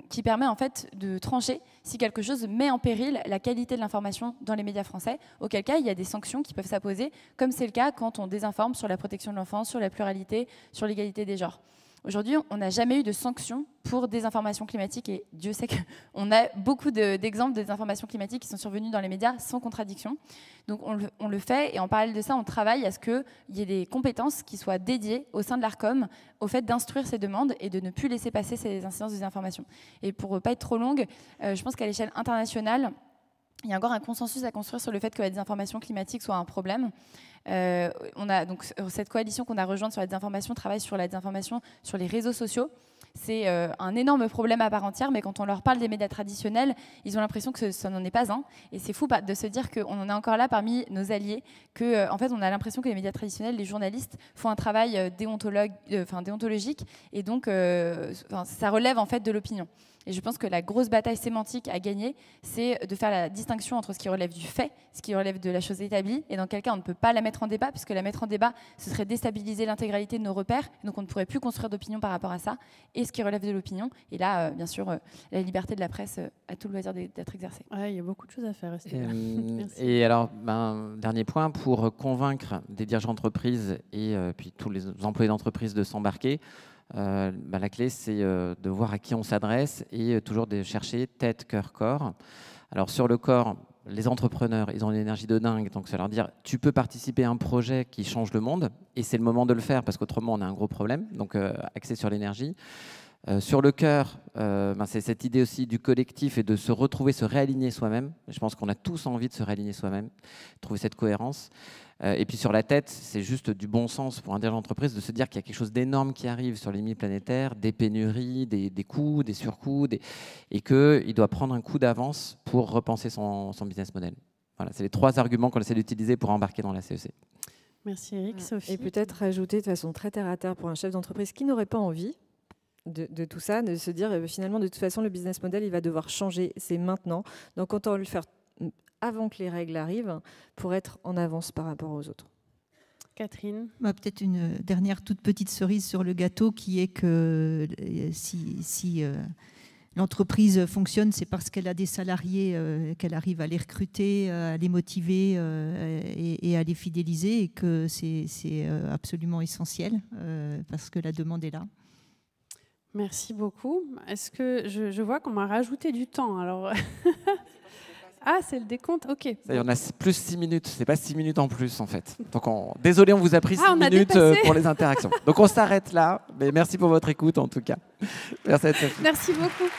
S7: qui permet en fait de trancher si quelque chose met en péril la qualité de l'information dans les médias français, auquel cas il y a des sanctions qui peuvent s'apposer, comme c'est le cas quand on désinforme sur la protection de l'enfance, sur la pluralité, sur l'égalité des genres. Aujourd'hui, on n'a jamais eu de sanctions pour désinformation climatique et Dieu sait qu'on a beaucoup d'exemples de désinformation climatique qui sont survenus dans les médias sans contradiction. Donc on le fait et en parallèle de ça, on travaille à ce qu'il y ait des compétences qui soient dédiées au sein de l'ARCOM au fait d'instruire ces demandes et de ne plus laisser passer ces incidences de désinformation. Et pour ne pas être trop longue, je pense qu'à l'échelle internationale, il y a encore un consensus à construire sur le fait que la désinformation climatique soit un problème. On a donc cette coalition qu'on a rejointe sur la désinformation travaille sur la désinformation sur les réseaux sociaux. C'est un énorme problème à part entière, mais quand on leur parle des médias traditionnels, ils ont l'impression que ça n'en est pas un. Et c'est fou de se dire qu'on en est encore là parmi nos alliés, qu'en fait on a l'impression que les médias traditionnels, les journalistes, font un travail déontologique, et donc ça relève en fait de l'opinion. Et je pense que la grosse bataille sémantique à gagner, c'est de faire la distinction entre ce qui relève du fait, ce qui relève de la chose établie, et dans quel cas on ne peut pas la mettre en débat, puisque la mettre en débat, ce serait déstabiliser l'intégralité de nos repères, donc on ne pourrait plus construire d'opinion par rapport à ça, et ce qui relève de l'opinion. Et là, bien sûr, la liberté de la presse a tout le loisir d'être exercée.
S2: Ouais, il y a beaucoup de choses à faire.
S4: Et alors, dernier point, pour convaincre des dirigeants d'entreprise et puis tous les employés d'entreprise de s'embarquer, la clé, c'est de voir à qui on s'adresse et toujours de chercher tête, cœur, corps. Alors, sur le corps, les entrepreneurs, ils ont une énergie de dingue, donc ça leur dire tu peux participer à un projet qui change le monde, et c'est le moment de le faire parce qu'autrement, on a un gros problème. Donc, axé sur l'énergie. Sur le cœur, c'est cette idée aussi du collectif et de se retrouver, se réaligner soi-même. Je pense qu'on a tous envie de se réaligner soi-même, trouver cette cohérence. Et puis sur la tête, c'est juste du bon sens pour un dirigeant d'entreprise de se dire qu'il y a quelque chose d'énorme qui arrive sur les limites planétaires, des pénuries, des coûts, des surcoûts, et qu'il doit prendre un coup d'avance pour repenser son business model. Voilà, c'est les 3 arguments qu'on essaie d'utiliser pour embarquer dans la CEC.
S2: Merci Eric. Sophie.
S5: Et peut-être rajouter de façon très terre à terre pour un chef d'entreprise qui n'aurait pas envie de tout ça, de se dire finalement de toute façon le business model il va devoir changer, c'est maintenant. Donc autant le faire avant que les règles arrivent pour être en avance par rapport aux autres.
S2: Catherine.
S3: Peut-être une dernière toute petite cerise sur le gâteau qui est que si l'entreprise fonctionne, c'est parce qu'elle a des salariés, qu'elle arrive à les recruter, à les motiver et à les fidéliser, et que c'est absolument essentiel parce que la demande est là.
S2: Merci beaucoup. Est-ce que je vois qu'on m'a rajouté du temps, alors ah, c'est le décompte, ok.
S4: Ça y est, on a plus 6 minutes, c'est pas 6 minutes en plus en fait. Donc désolé, on vous a pris 6 minutes pour les interactions. Donc on s'arrête là, mais merci pour votre écoute en tout cas. Merci à tous.
S2: Merci beaucoup.